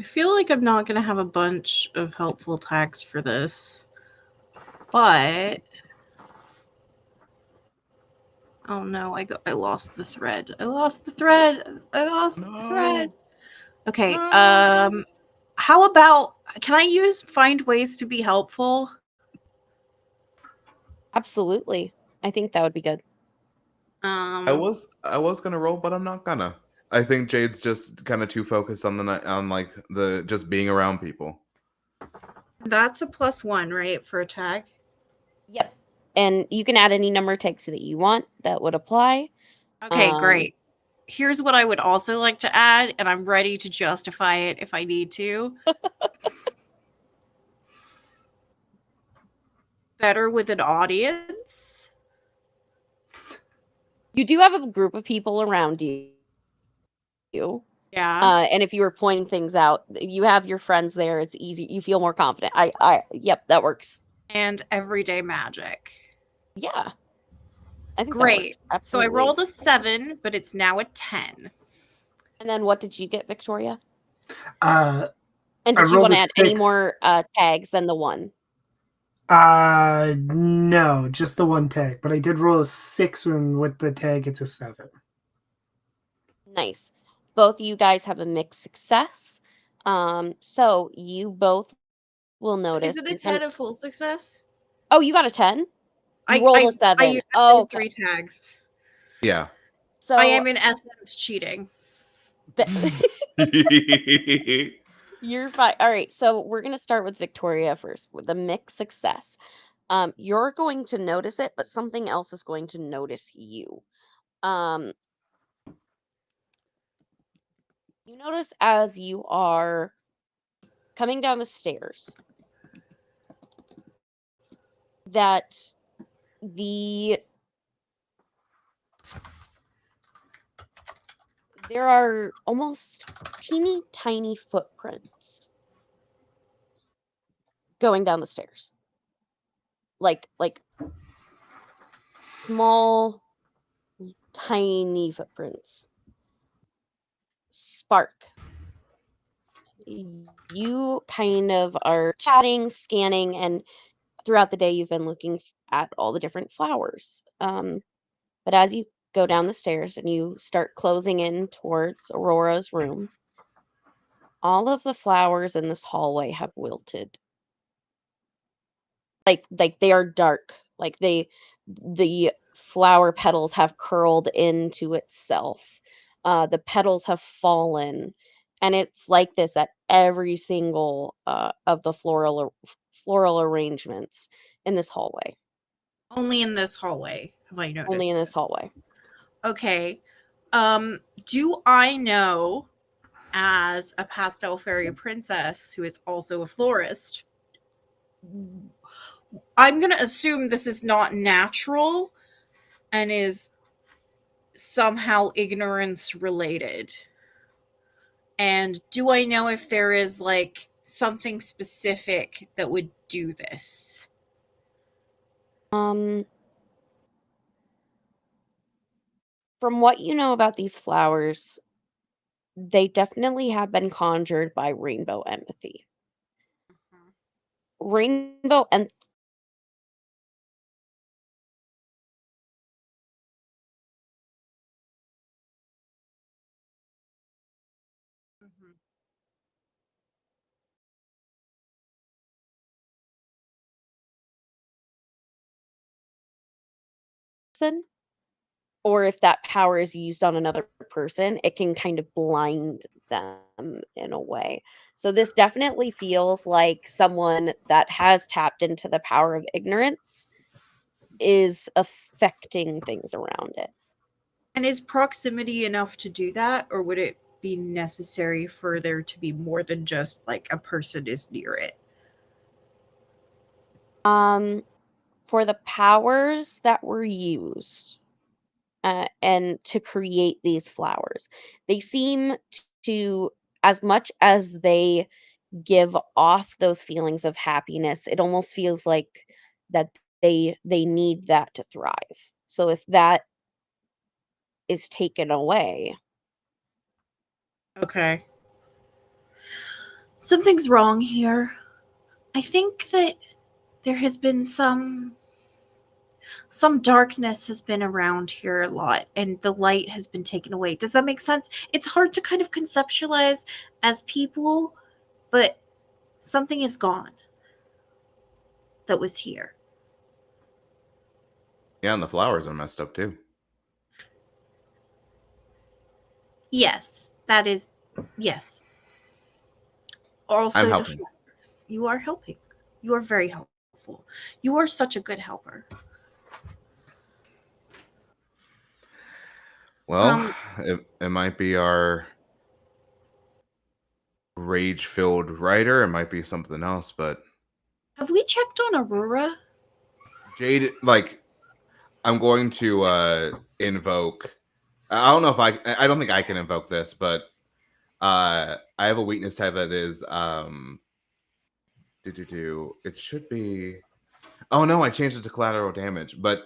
I feel like I'm not going to have a bunch of helpful tags for this, but oh no, I lost the thread. I lost the thread. Okay. No. How about, can I find ways to be helpful? Absolutely. I think that would be good. I was gonna roll, but I'm not gonna. I think Jade's just kind of too focused on like the just being around people. That's a +1, right, for a tag? Yep. And you can add any number of tags that you want that would apply. Okay, great. Here's what I would also like to add, and I'm ready to justify it if I need to. Better with an audience. You do have a group of people around you. Yeah. And if you were pointing things out, you have your friends there. It's easy. You feel more confident. Yep, that works. And everyday magic. Yeah. I think that Great. works. Absolutely. So I rolled a 7, but it's now a 10. And then what did you get, Victoria? And did you want to add any more tags than the 1? No, just the 1 tag. But I did roll a 6, and with the tag, it's a 7. Nice. Both of you guys have a mixed success. So you both will notice. Is it a 10 of full success? Oh, you got a 10? You rolled a 7. I okay. 3 tags. Yeah. So I am in essence cheating. You're fine. All right, so we're going to start with Victoria first with a mixed success. You're going to notice it, but something else is going to notice you. You notice as you are coming down the stairs that the there are almost teeny tiny footprints going down the stairs. Like small, tiny footprints. Spark, you kind of are chatting, scanning, and throughout the day you've been looking at all the different flowers. But as you go down the stairs and you start closing in towards Aurora's room, all of the flowers in this hallway have wilted. Like they are dark. Like the flower petals have curled into itself. The petals have fallen, and it's like this at every single of the floral arrangements in this hallway. Only in this hallway have I noticed. Only in this hallway. Okay. Do I know, as a pastel fairy princess who is also a florist, I'm going to assume this is not natural and is somehow ignorance related. And do I know if there is like something specific that would do this? From what you know about these flowers, they definitely have been conjured by rainbow empathy. Rainbow empathy person, or if that power is used on another person, it can kind of blind them in a way. So this definitely feels like someone that has tapped into the power of ignorance is affecting things around it. And is proximity enough to do that, or would it be necessary for there to be more than just like a person is near it? For the powers that were used and to create these flowers, they seem to, as much as they give off those feelings of happiness, it almost feels like that they need that to thrive. So if that is taken away, Okay. Something's wrong here. I think that there has been some darkness has been around here a lot and the light has been taken away. Does that make sense? It's hard to kind of conceptualize as people, but something is gone that was here. Yeah, and the flowers are messed up too. Yes, that is, yes. Also I'm the helping. flowers. You are helping. You are very helpful. You are such a good helper. Well, it might be our rage-filled writer. It might be something else, but Have we checked on Aurora? Jade, like, I'm going to invoke. I don't know if I don't think I can invoke this, but I have a weakness type that is it should be. Oh no, I changed it to collateral damage, but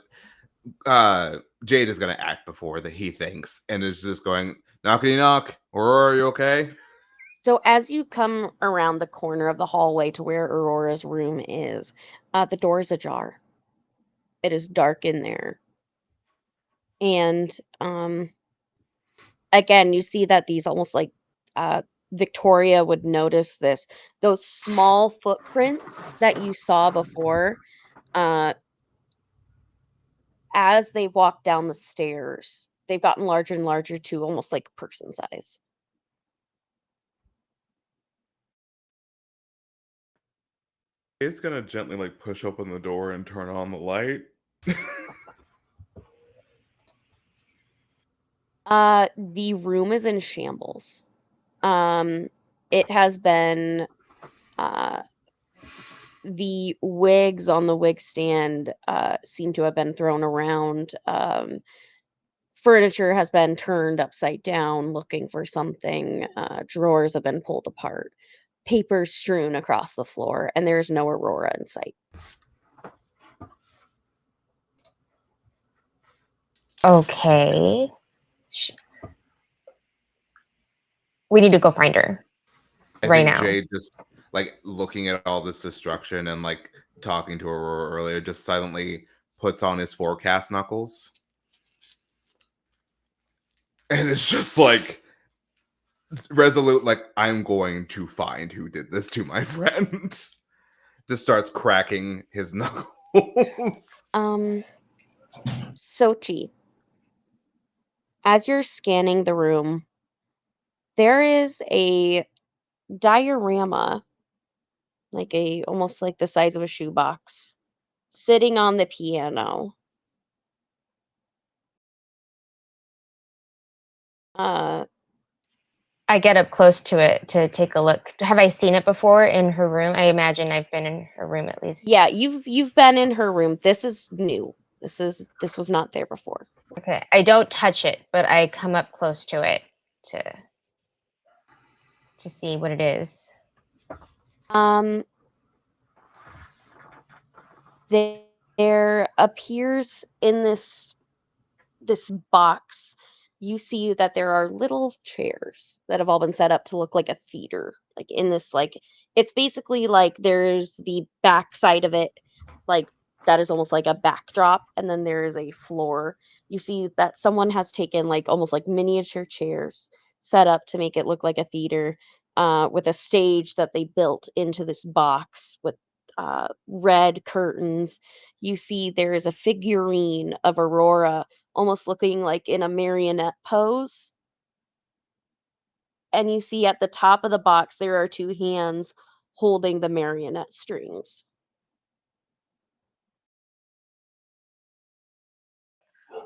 Jade is gonna act before that he thinks and is just going knockety knock. Aurora, are you okay? so as you come around the corner of the hallway to where Aurora's room is, the door is ajar. It is dark in there. And again, you see that these almost like Victoria would notice this. Those small footprints that you saw before, uh, as they walk down the stairs, they've gotten larger and larger to almost like person size. Jade's gonna gently like push open the door and turn on the light. The room is in shambles. It has been the wigs on the wig stand seem to have been thrown around. furniture has been turned upside down looking for something. Drawers have been pulled apart. Paper strewn across the floor, and there's no Aurora in sight. Okay. We need to go find her. I right think now. Jade just like looking at all this destruction and like talking to Aurora earlier, just silently puts on his forecast knuckles. And it's just like resolute, like, I'm going to find who did this to my friend. Just starts cracking his knuckles. Sochi, as you're scanning the room, there is a diorama, almost like the size of a shoebox, sitting on the piano. I get up close to it to take a look. Have I seen it before in her room? I imagine I've been in her room at least. Yeah, you've been in her room. This is new. This was not there before. Okay, I don't touch it, but I come up close to it to see what it is. There appears in this box, you see that there are little chairs that have all been set up to look like a theater. Like in this, it's basically like there's the back side of it, like that is almost like a backdrop, and then there is a floor. You see that someone has taken like almost like miniature chairs set up to make it look like a theater, with a stage that they built into this box with red curtains. You see there is a figurine of Aurora almost looking like in a marionette pose. And you see at the top of the box, there are two hands holding the marionette strings.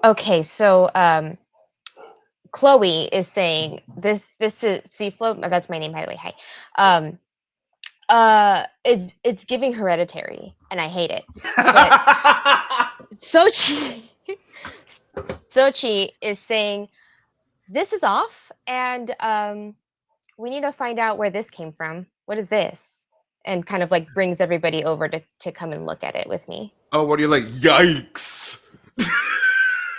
Okay, so Chloe is saying this is see Flo, that's my name by the way. Hi. It's giving Hereditary and I hate it. But Sochi is saying this is off and we need to find out where this came from. What is this? And kind of like brings everybody over to come and look at it with me. Oh, what are you like? Yikes!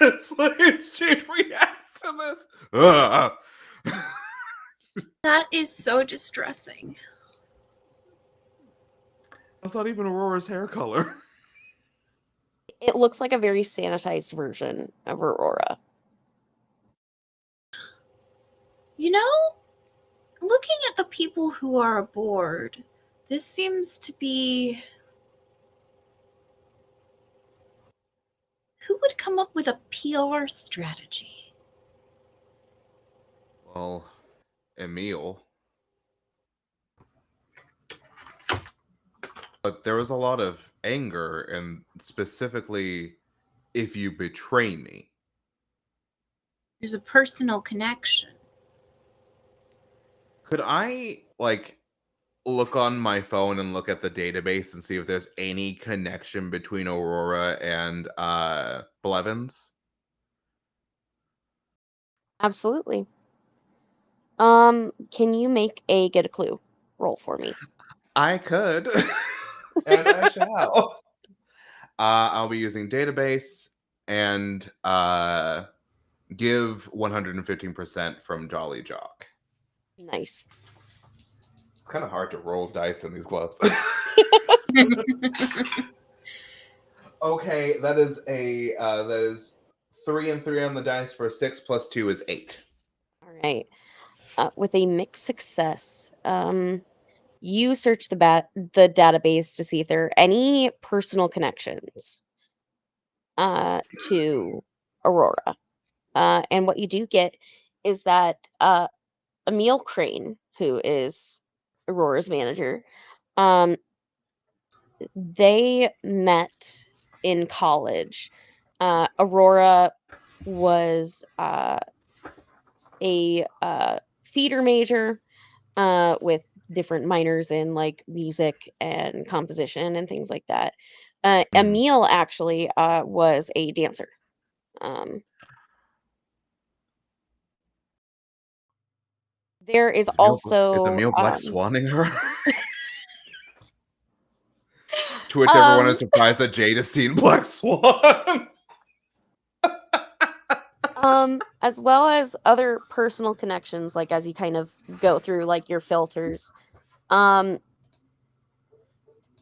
It's like Jade reacts to this. That is so distressing. That's not even Aurora's hair color. It looks like a very sanitized version of Aurora. You know, looking at the people who are aboard, this seems to be... Who would come up with a PR strategy? Well, Emil. But there was a lot of anger, and specifically, if you betray me. There's a personal connection. Could I, like, look on my phone and look at the database and see if there's any connection between Aurora and Blevins? Absolutely. Can you make a get a clue roll for me? I could. And I shall. I'll be using database and give 115% from Jolly Jock. Nice. It's kind of hard to roll dice in these gloves. Okay, that is 3 and 3 on the dice for 6 plus 2 is 8. All right. With a mixed success, you search the database to see if there are any personal connections to Aurora. And what you do get is that Emil Crane, who is Aurora's manager, they met in college. Aurora was a theater major with different minors in like music and composition and things like that. Emil actually was a dancer. There is Is also Emil Black Swanning her? To which everyone is surprised that Jade has seen Black Swan. As well as other personal connections, like as you kind of go through like your filters.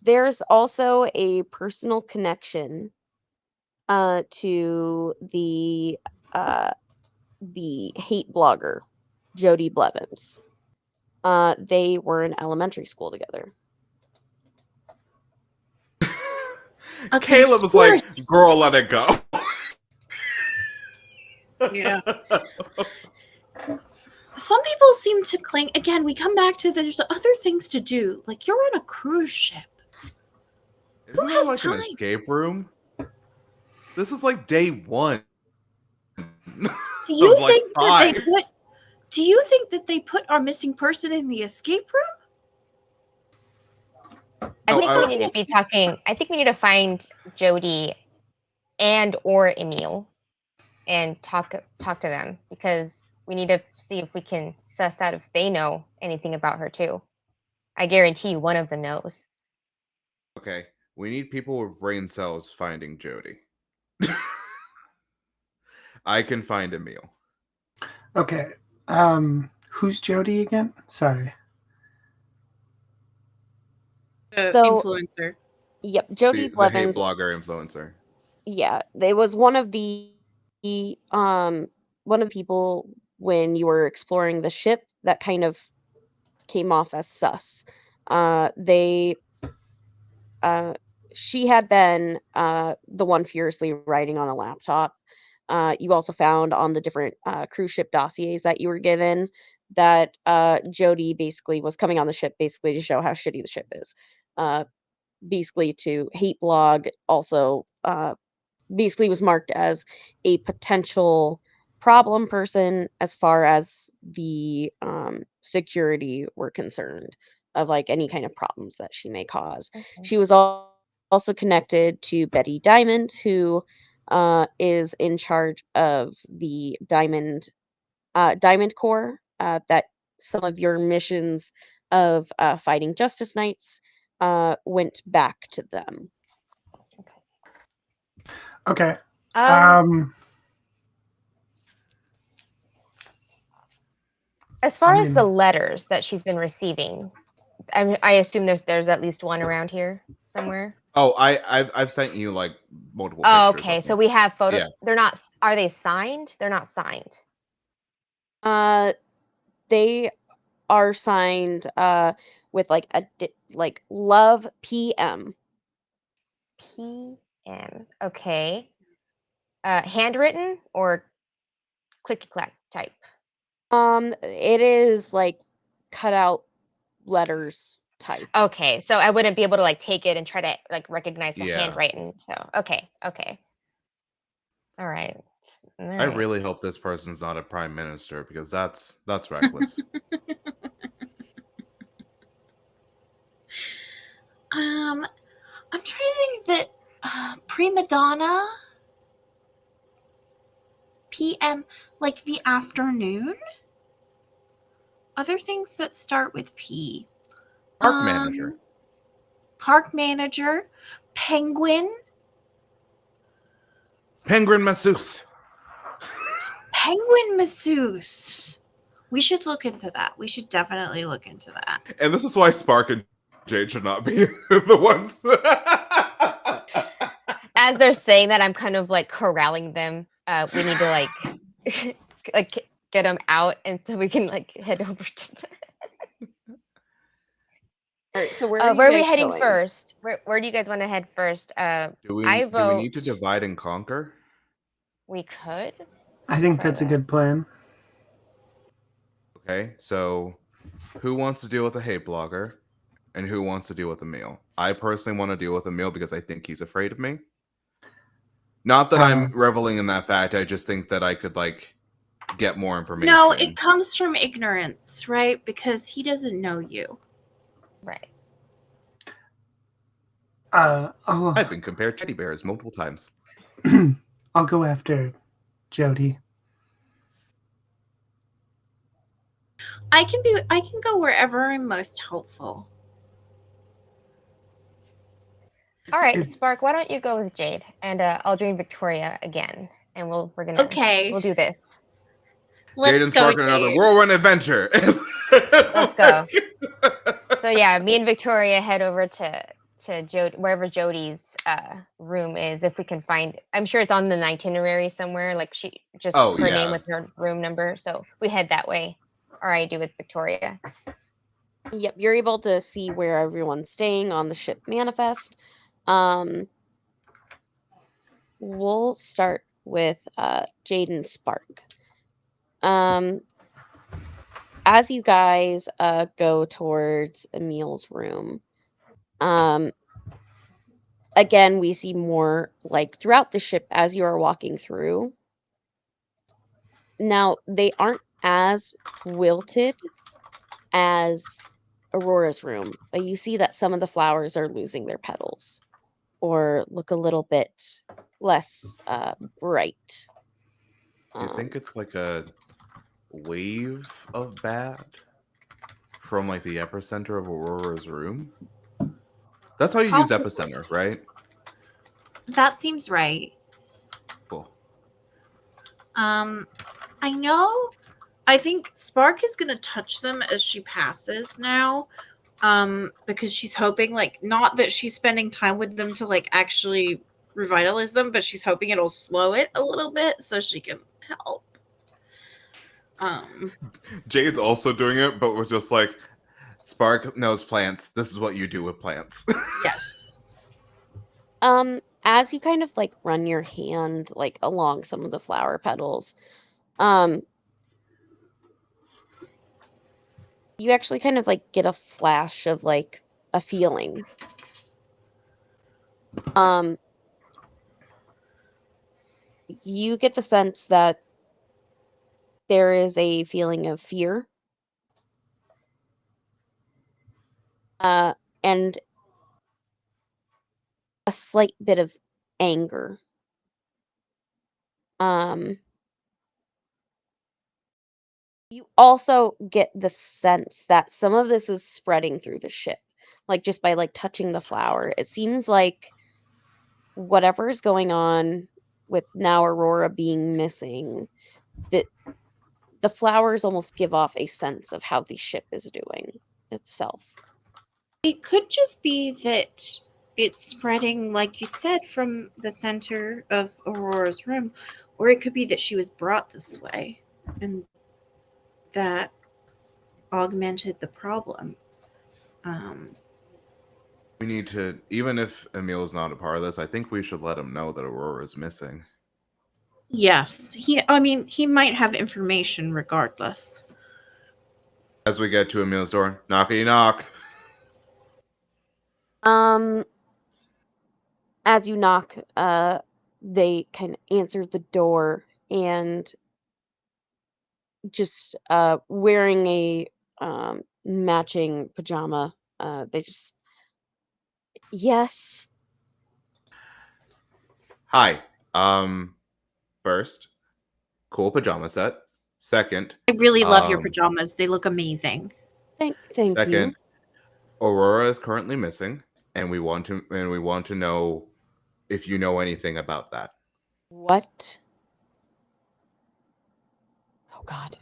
There's also a personal connection to the hate blogger, Jody Blevins. They were in elementary school together. Caleb was like, girl, let it go. Yeah. Some people seem to cling. Again, we come back to there's other things to do. Like, you're on a cruise ship. Isn't there like an escape room? This is like day 1. Do you think that they put? Do you think that they put our missing person in the escape room? I think we need to be talking. I think we need to find Jody and or Emil and talk to them, because we need to see if we can suss out if they know anything about her too. I guarantee you one of them knows. Okay, we need people with brain cells finding Jody. I can find Emil. Okay. Who's Jody again? Sorry. Influencer. Yep, Jody Blevins. The hate blogger influencer. Yeah, they was one of the people when you were exploring the ship that kind of came off as sus. She had been the one furiously writing on a laptop. You also found on the different cruise ship dossiers that you were given that Jody basically was coming on the ship basically to show how shitty the ship is. Basically to hate blog, also basically was marked as a potential problem person as far as the security were concerned of like any kind of problems that she may cause. Okay. She was also connected to Betty Diamond, who is in charge of the Diamond Corps, that some of your missions of fighting Justice Knights went back to them. Okay. As far as the letters that she's been receiving, I assume there's at least one around here somewhere. Oh, I've sent you like multiple. Oh, okay. So we have photos. Yeah. They're not. Are they signed? They're not signed. They are signed with like like love PM. PM. Okay. Handwritten or clicky clack type? It is like cut out letters type. Okay, so I wouldn't be able to like take it and try to like recognize the handwriting. So okay. All right. I really hope this person's not a prime minister, because that's reckless. I'm trying to think that prima donna PM, like the afternoon. Other things that start with P. Park manager. Park manager. Penguin. Penguin masseuse. Penguin masseuse. We should look into that. We should definitely look into that. And this is why Spark and Jade should not be the ones. As they're saying that, I'm kind of like corralling them. We need to like like get them out, and so we can like head over to them. All right, so where are we heading first? Where do you guys want to head first? Do we need to divide and conquer? We could. I think that's a good plan. Okay, so who wants to deal with the hate blogger, and who wants to deal with Emil? I personally want to deal with Emil because I think he's afraid of me. Not that I'm reveling in that fact. I just think that I could like get more information. No, it comes from ignorance, right? Because he doesn't know you. Right. I've been compared to teddy bears multiple times. I'll go after Jody. I can go wherever I'm most helpful. All right, If- Spark, why don't you go with Jade, and I'll join Victoria again, and we'll Okay. do this. Jade Let's and go, Spark on another Jade. whirlwind adventure. Let's go. So yeah, me and Victoria head over to wherever Jody's room is, if we can find. I'm sure it's on the itinerary somewhere. Like she just Oh, her yeah. name with her room number. So we head that way, or I do with Victoria. Yep, you're able to see where everyone's staying on the ship manifest. We'll start with Jade and Spark. As you guys go towards Emil's room, again, we see more like throughout the ship as you are walking through. Now, they aren't as wilted as Aurora's room, but you see that some of the flowers are losing their petals or look a little bit less bright. Do you think it's like a wave of bad from like the epicenter of Aurora's room? That's how you use Possibly. epicenter, right? That seems right. Cool. I know. I think Spark is gonna touch them as she passes now. Because she's hoping, like, not that she's spending time with them to like actually revitalize them, but she's hoping it'll slow it a little bit so she can help. Jade's also doing it, but we're just like, Spark knows plants. This is what you do with plants. Yes. As you kind of like run your hand like along some of the flower petals, you actually kind of like get a flash of like a feeling. You get the sense that there is a feeling of fear. And a slight bit of anger. You also get the sense that some of this is spreading through the ship, like just by like touching the flower. It seems like whatever's going on with now Aurora being missing, that the flowers almost give off a sense of how the ship is doing itself. It could just be that it's spreading, like you said, from the center of Aurora's room, or it could be that she was brought this way and that augmented the problem. We need to, even if Emil's not a part of this, I think we should let him know that Aurora is missing. Yes, he might have information regardless. As we get to Emil's door, knockety knock. As you knock, they kind of answer the door, and just wearing a matching pajama, they just, yes. Hi. First, cool pajama set. Second, I really love your pajamas. They look amazing. Thank second, you. Aurora is currently missing, and we want to know if you know anything about that. What? Oh God.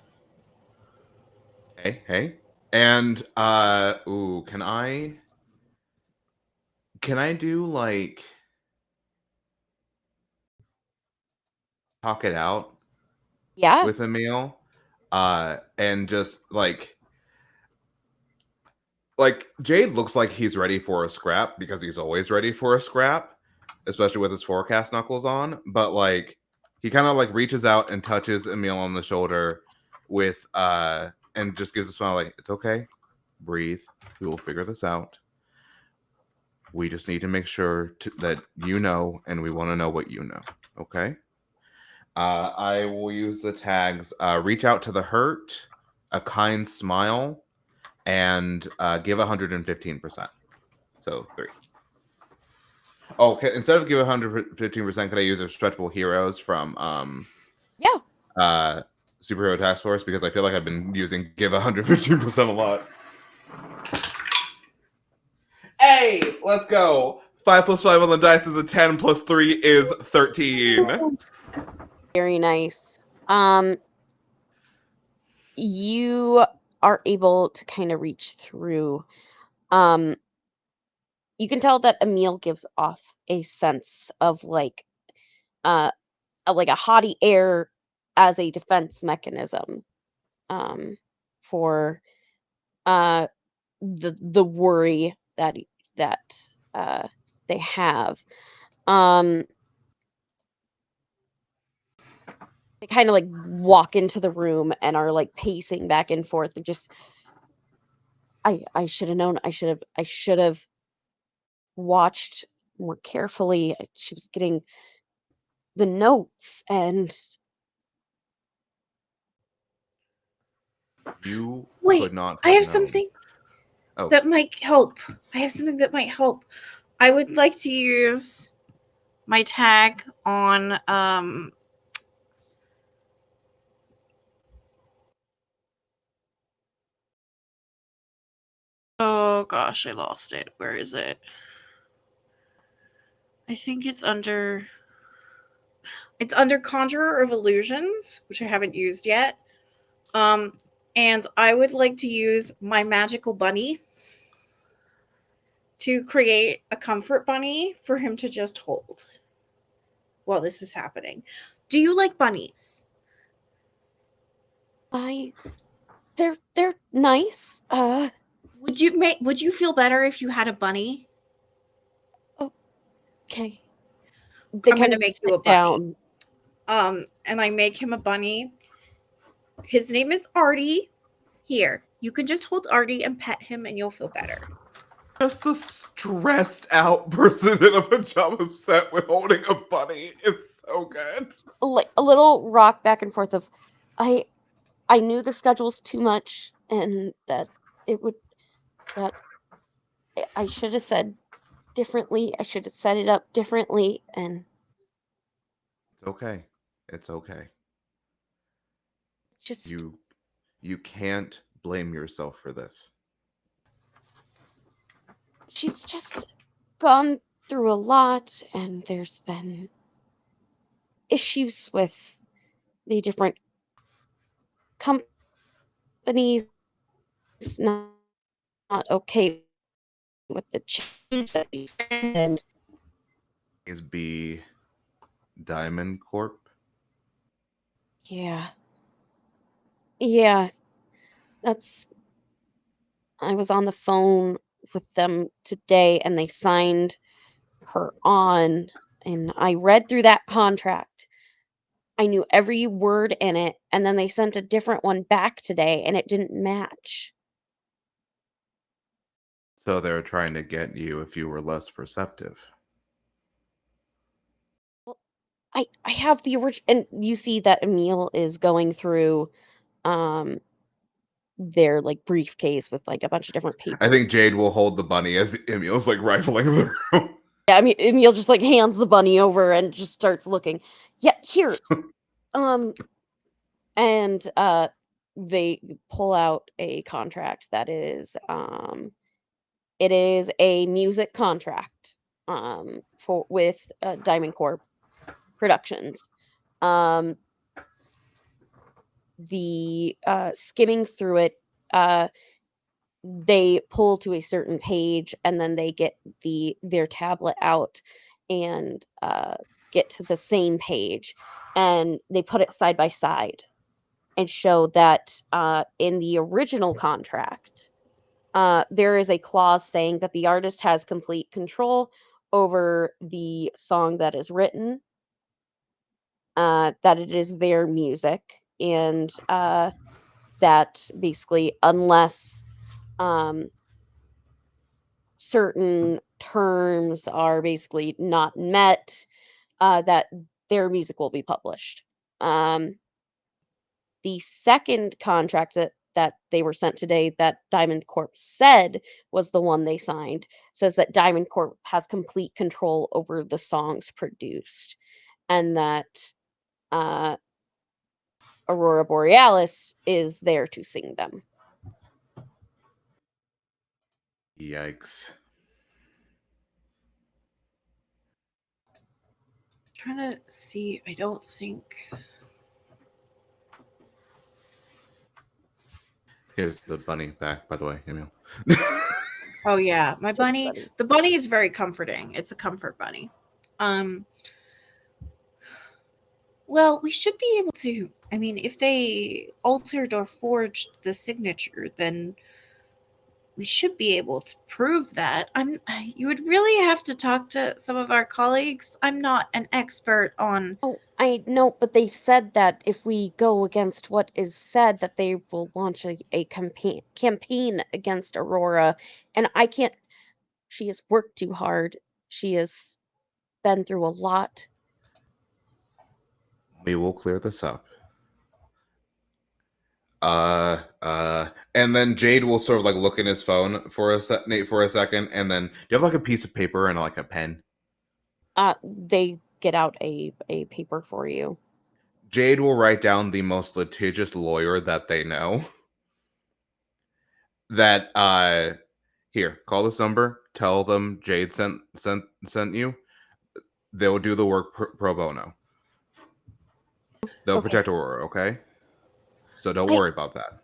Hey. And can I do like talk it out? Yeah. With Emil? And just like Jade looks like he's ready for a scrap because he's always ready for a scrap, especially with his forecast knuckles on. But like he kind of like reaches out and touches Emil on the shoulder with and just gives a smile like, it's okay. Breathe. We will figure this out. We just need to make sure that you know, and we want to know what you know. Okay? I will use the tags reach out to the hurt, a kind smile, and give 115%. So 3. Oh, okay. Instead of give 115%, could I use a stretchable heroes from superhero task force because I feel like I've been using give 115% a lot. Hey, let's go. 5 plus 5 on the dice is a 10 plus 3 is 13. Very nice. You are able to kind of reach through. You can tell that Emil gives off a sense of like a haughty air as a defense mechanism for the worry that they have. They kind of like walk into the room and are like pacing back and forth and just I should have known. I should have watched more carefully. She was getting the notes and You Wait, could not I have known. something Oh. that might help. I have something that might help. I would like to use my tag on oh gosh, I lost it. Where is it? I think it's under Conjurer of Illusions, which I haven't used yet. And I would like to use my magical bunny to create a comfort bunny for him to just hold while this is happening. Do you like bunnies? they're nice. Would you feel better if you had a bunny? Okay. They I'm kind gonna of make you sit a bunny. down. And I make him a bunny. His name is Artie. Here, you can just hold Artie and pet him and you'll feel better. Just a stressed out person in a pajama set with holding a bunny is so good. Like a little rock back and forth of I knew the schedule's too much and that it would that I should have said differently. I should have set it up differently and It's okay. It's okay. just You can't blame yourself for this. she's just gone through a lot and there's been issues with the different companies not, not okay with the change that we send and Is B Diamond Corp? yeah, that's I was on the phone with them today and they signed her on and I read through that contract. I knew every word in it and then they sent a different one back today and it didn't match. So they're trying to get you if you were less perceptive. Well, I have the original and you see that Emil is going through um their like briefcase with like a bunch of different papers. I think Jade will hold the bunny as Emil's like rifling the room. Yeah, I mean Emil just like hands the bunny over and just starts looking. Yeah, here. And they pull out a contract that is it is a music contract for with Diamond Corp Productions. Um the skimming through it they pull to a certain page and then they get their tablet out and get to the same page and they put it side by side and show that in the original contract there is a clause saying that the artist has complete control over the song that is written, that it is their music, and that basically, unless um, certain terms are basically not met, that their music will be published. The second contract that they were sent today that Diamond Corp said was the one they signed says that Diamond Corp has complete control over the songs produced and that uh Aurora Borealis is there to sing them. Yikes. Trying to see. I don't think. Here's the bunny back, by the way, Emil. Oh yeah, my Just bunny. bunny. The bunny is very comforting. It's a comfort bunny. Well, we should be able to. I mean, if they altered or forged the signature, then we should be able to prove that. You would really have to talk to some of our colleagues. I'm not an expert on. Oh, I know, but they said that if we go against what is said, that they will launch a campaign against Aurora, and I can't. She has worked too hard. She has been through a lot. We will clear this up. And then Jade will sort of like look in his phone for a second, and then do you have like a piece of paper and like a pen? They get out a paper for you. Jade will write down the most litigious lawyer that they know. That here, call this number, tell them Jade sent you. They'll do the work pro bono. They'll Okay. protect Aurora, okay? So don't worry about that.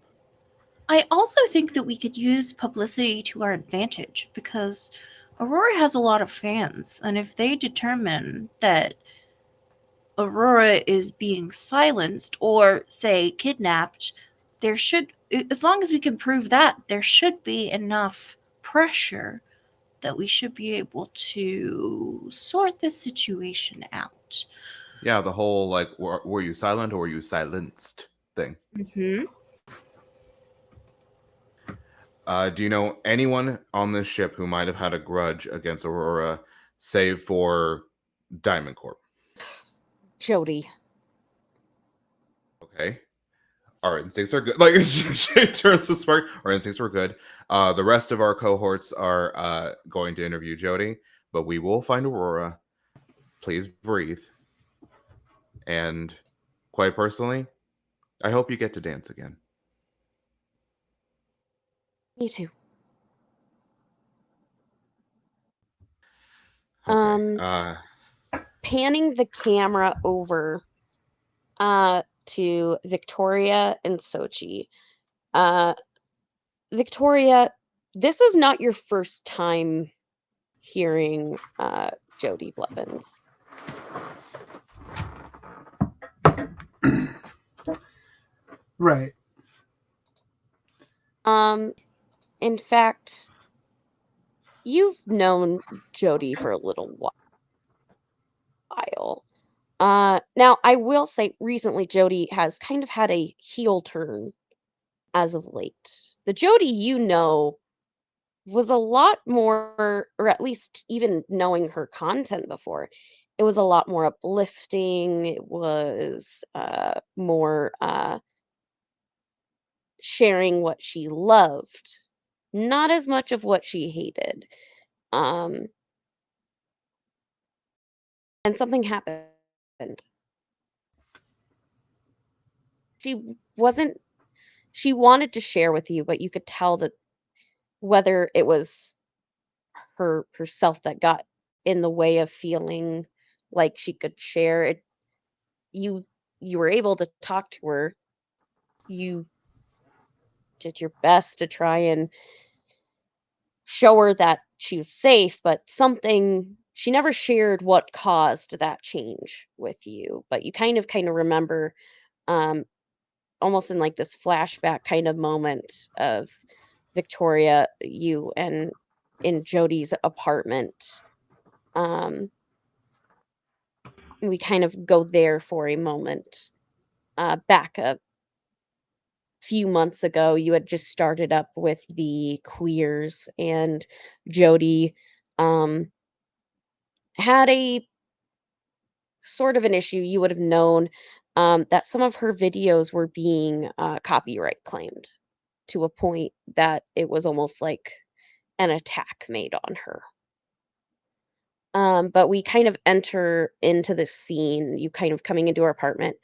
I also think that we could use publicity to our advantage because Aurora has a lot of fans, and if they determine that Aurora is being silenced or, say, kidnapped, there should, as long as we can prove that, there should be enough pressure that we should be able to sort this situation out. Yeah, the whole like, were you silent or were you silenced thing. Mm-hmm. Do you know anyone on this ship who might have had a grudge against Aurora, save for Diamond Corp? Jody. Okay. Our instincts are good. Like, she turns to spark. Our instincts were good. The rest of our cohorts are going to interview Jody, but we will find Aurora. Please breathe. And quite personally, I hope you get to dance again. Me too. Okay. Panning the camera over to Victoria and Sochi. Victoria, this is not your first time hearing Jody Blevins. Right. In fact, you've known Jody for a little while. Now, I will say recently Jody has kind of had a heel turn as of late. The Jody you know was a lot more, or at least even knowing her content before, it was a lot more uplifting. It was more sharing what she loved, not as much of what she hated. And something happened. She wasn't, she wanted to share with you, but you could tell that whether it was herself that got in the way of feeling like she could share it, you were able to talk to her. You did your best to try and show her that she was safe, but something she never shared what caused that change with you. But you kind of remember um almost in like this flashback kind of moment of Victoria, you and in Jody's apartment. Um we kind of go there for a moment. Back a few months ago, you had just started up with the Queerz, and Jody had a sort of an issue. You would have known that some of her videos were being copyright claimed to a point that it was almost like an attack made on her. But we kind of enter into this scene, you kind of coming into her apartment,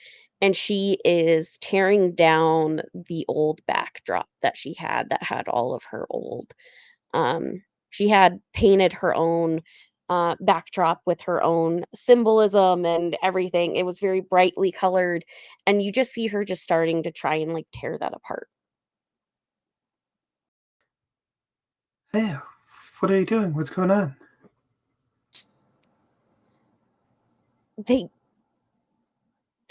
and she is tearing down the old backdrop that she had that had all of her old she had painted her own backdrop with her own symbolism and everything. It was very brightly colored, and you just see her just starting to try and like tear that apart. Hey, what are you doing? What's going on? They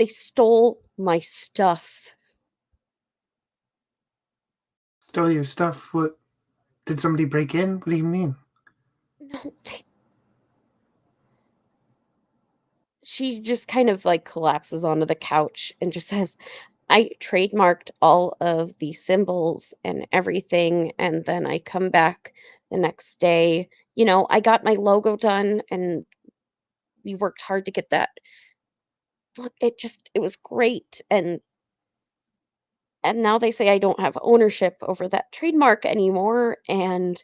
stole my stuff. Stole your stuff? What? Did somebody break in? What do you mean? No, she just kind of like collapses onto the couch and just says, I trademarked all of the symbols and everything, and then I come back the next day. You know, I got my logo done and we worked hard to get that. Look, it was great. And now they say I don't have ownership over that trademark anymore. And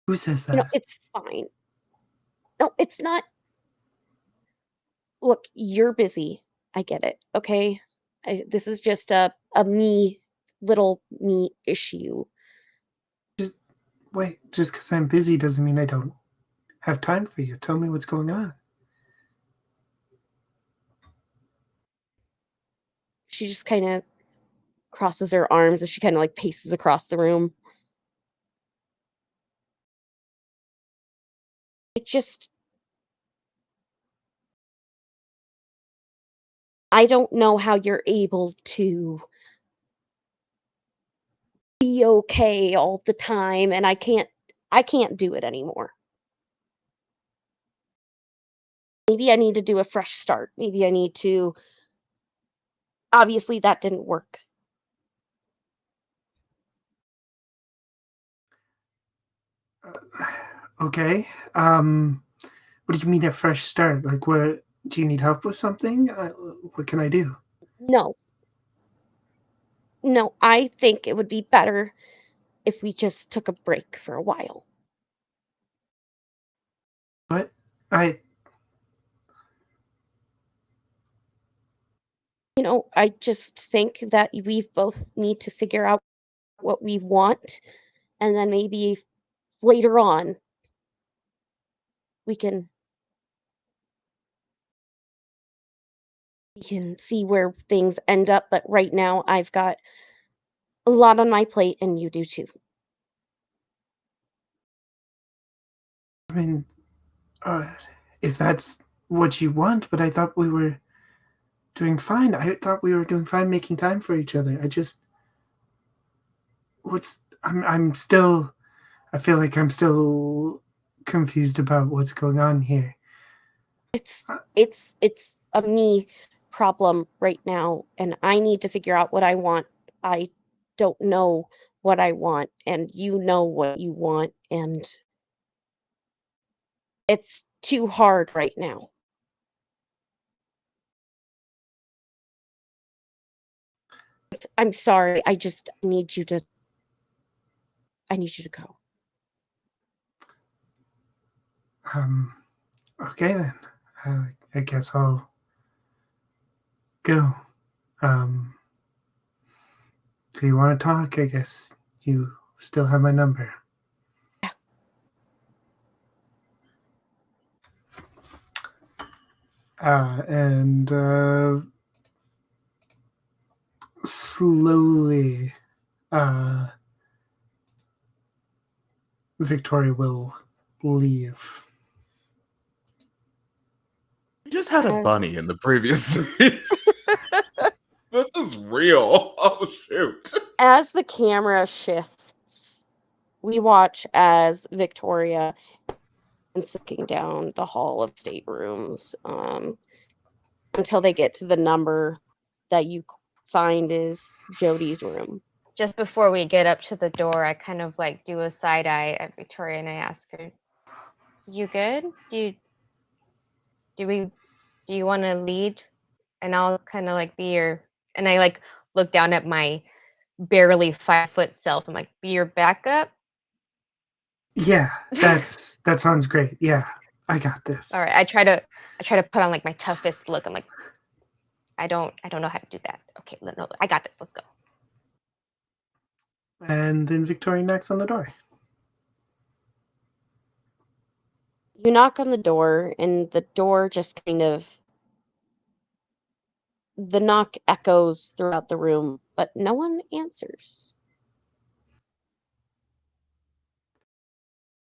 Who says that? it's fine. No, it's not. Look, you're busy. I get it. Okay. This is just a little me issue. Wait, just because I'm busy doesn't mean I don't have time for you. Tell me what's going on. She just kind of crosses her arms as she kind of like paces across the room. It just, I don't know how you're able to be okay all the time, and I can't do it anymore. Maybe I need to do a fresh start. Maybe I need to, obviously that didn't work. Okay. What do you mean a fresh start? Like, what? Do you need help with something? What can I do? No. No, I think it would be better if we just took a break for a while. What? I. I just think that we both need to figure out what we want, and then maybe later on we can see where things end up, but right now I've got a lot on my plate and you do too. I mean, if that's what you want, but I thought we were doing fine. I thought we were doing fine making time for each other. I'm still, I feel like I'm still confused about what's going on here. It's a me problem right now, and I need to figure out what I want. I don't know what I want, and you know what you want, and it's too hard right now. I'm sorry. I need you to go. Okay then. I guess I'll go. If you want to talk, I guess you still have my number. Yeah. And slowly, Victoria will leave. We just had a bunny in the previous scene. This is real. Oh, shoot. As the camera shifts, we watch as Victoria is looking down the hall of staterooms until they get to the number that you find is Jody's room. Just before we get up to the door, I kind of like do a side eye at Victoria and I ask her, "You good? Do you want to lead?" And I'll kind of like be your, and I like look down at my barely 5 foot self. I'm like, be your backup. Yeah, that sounds great. Yeah. I got this. All right, I try to put on like my toughest look. I'm like, I don't know how to do that. Okay, no, I got this. Let's go. And then Victoria knocks on the door. You knock on the door, and the door just kind of the knock echoes throughout the room, but no one answers.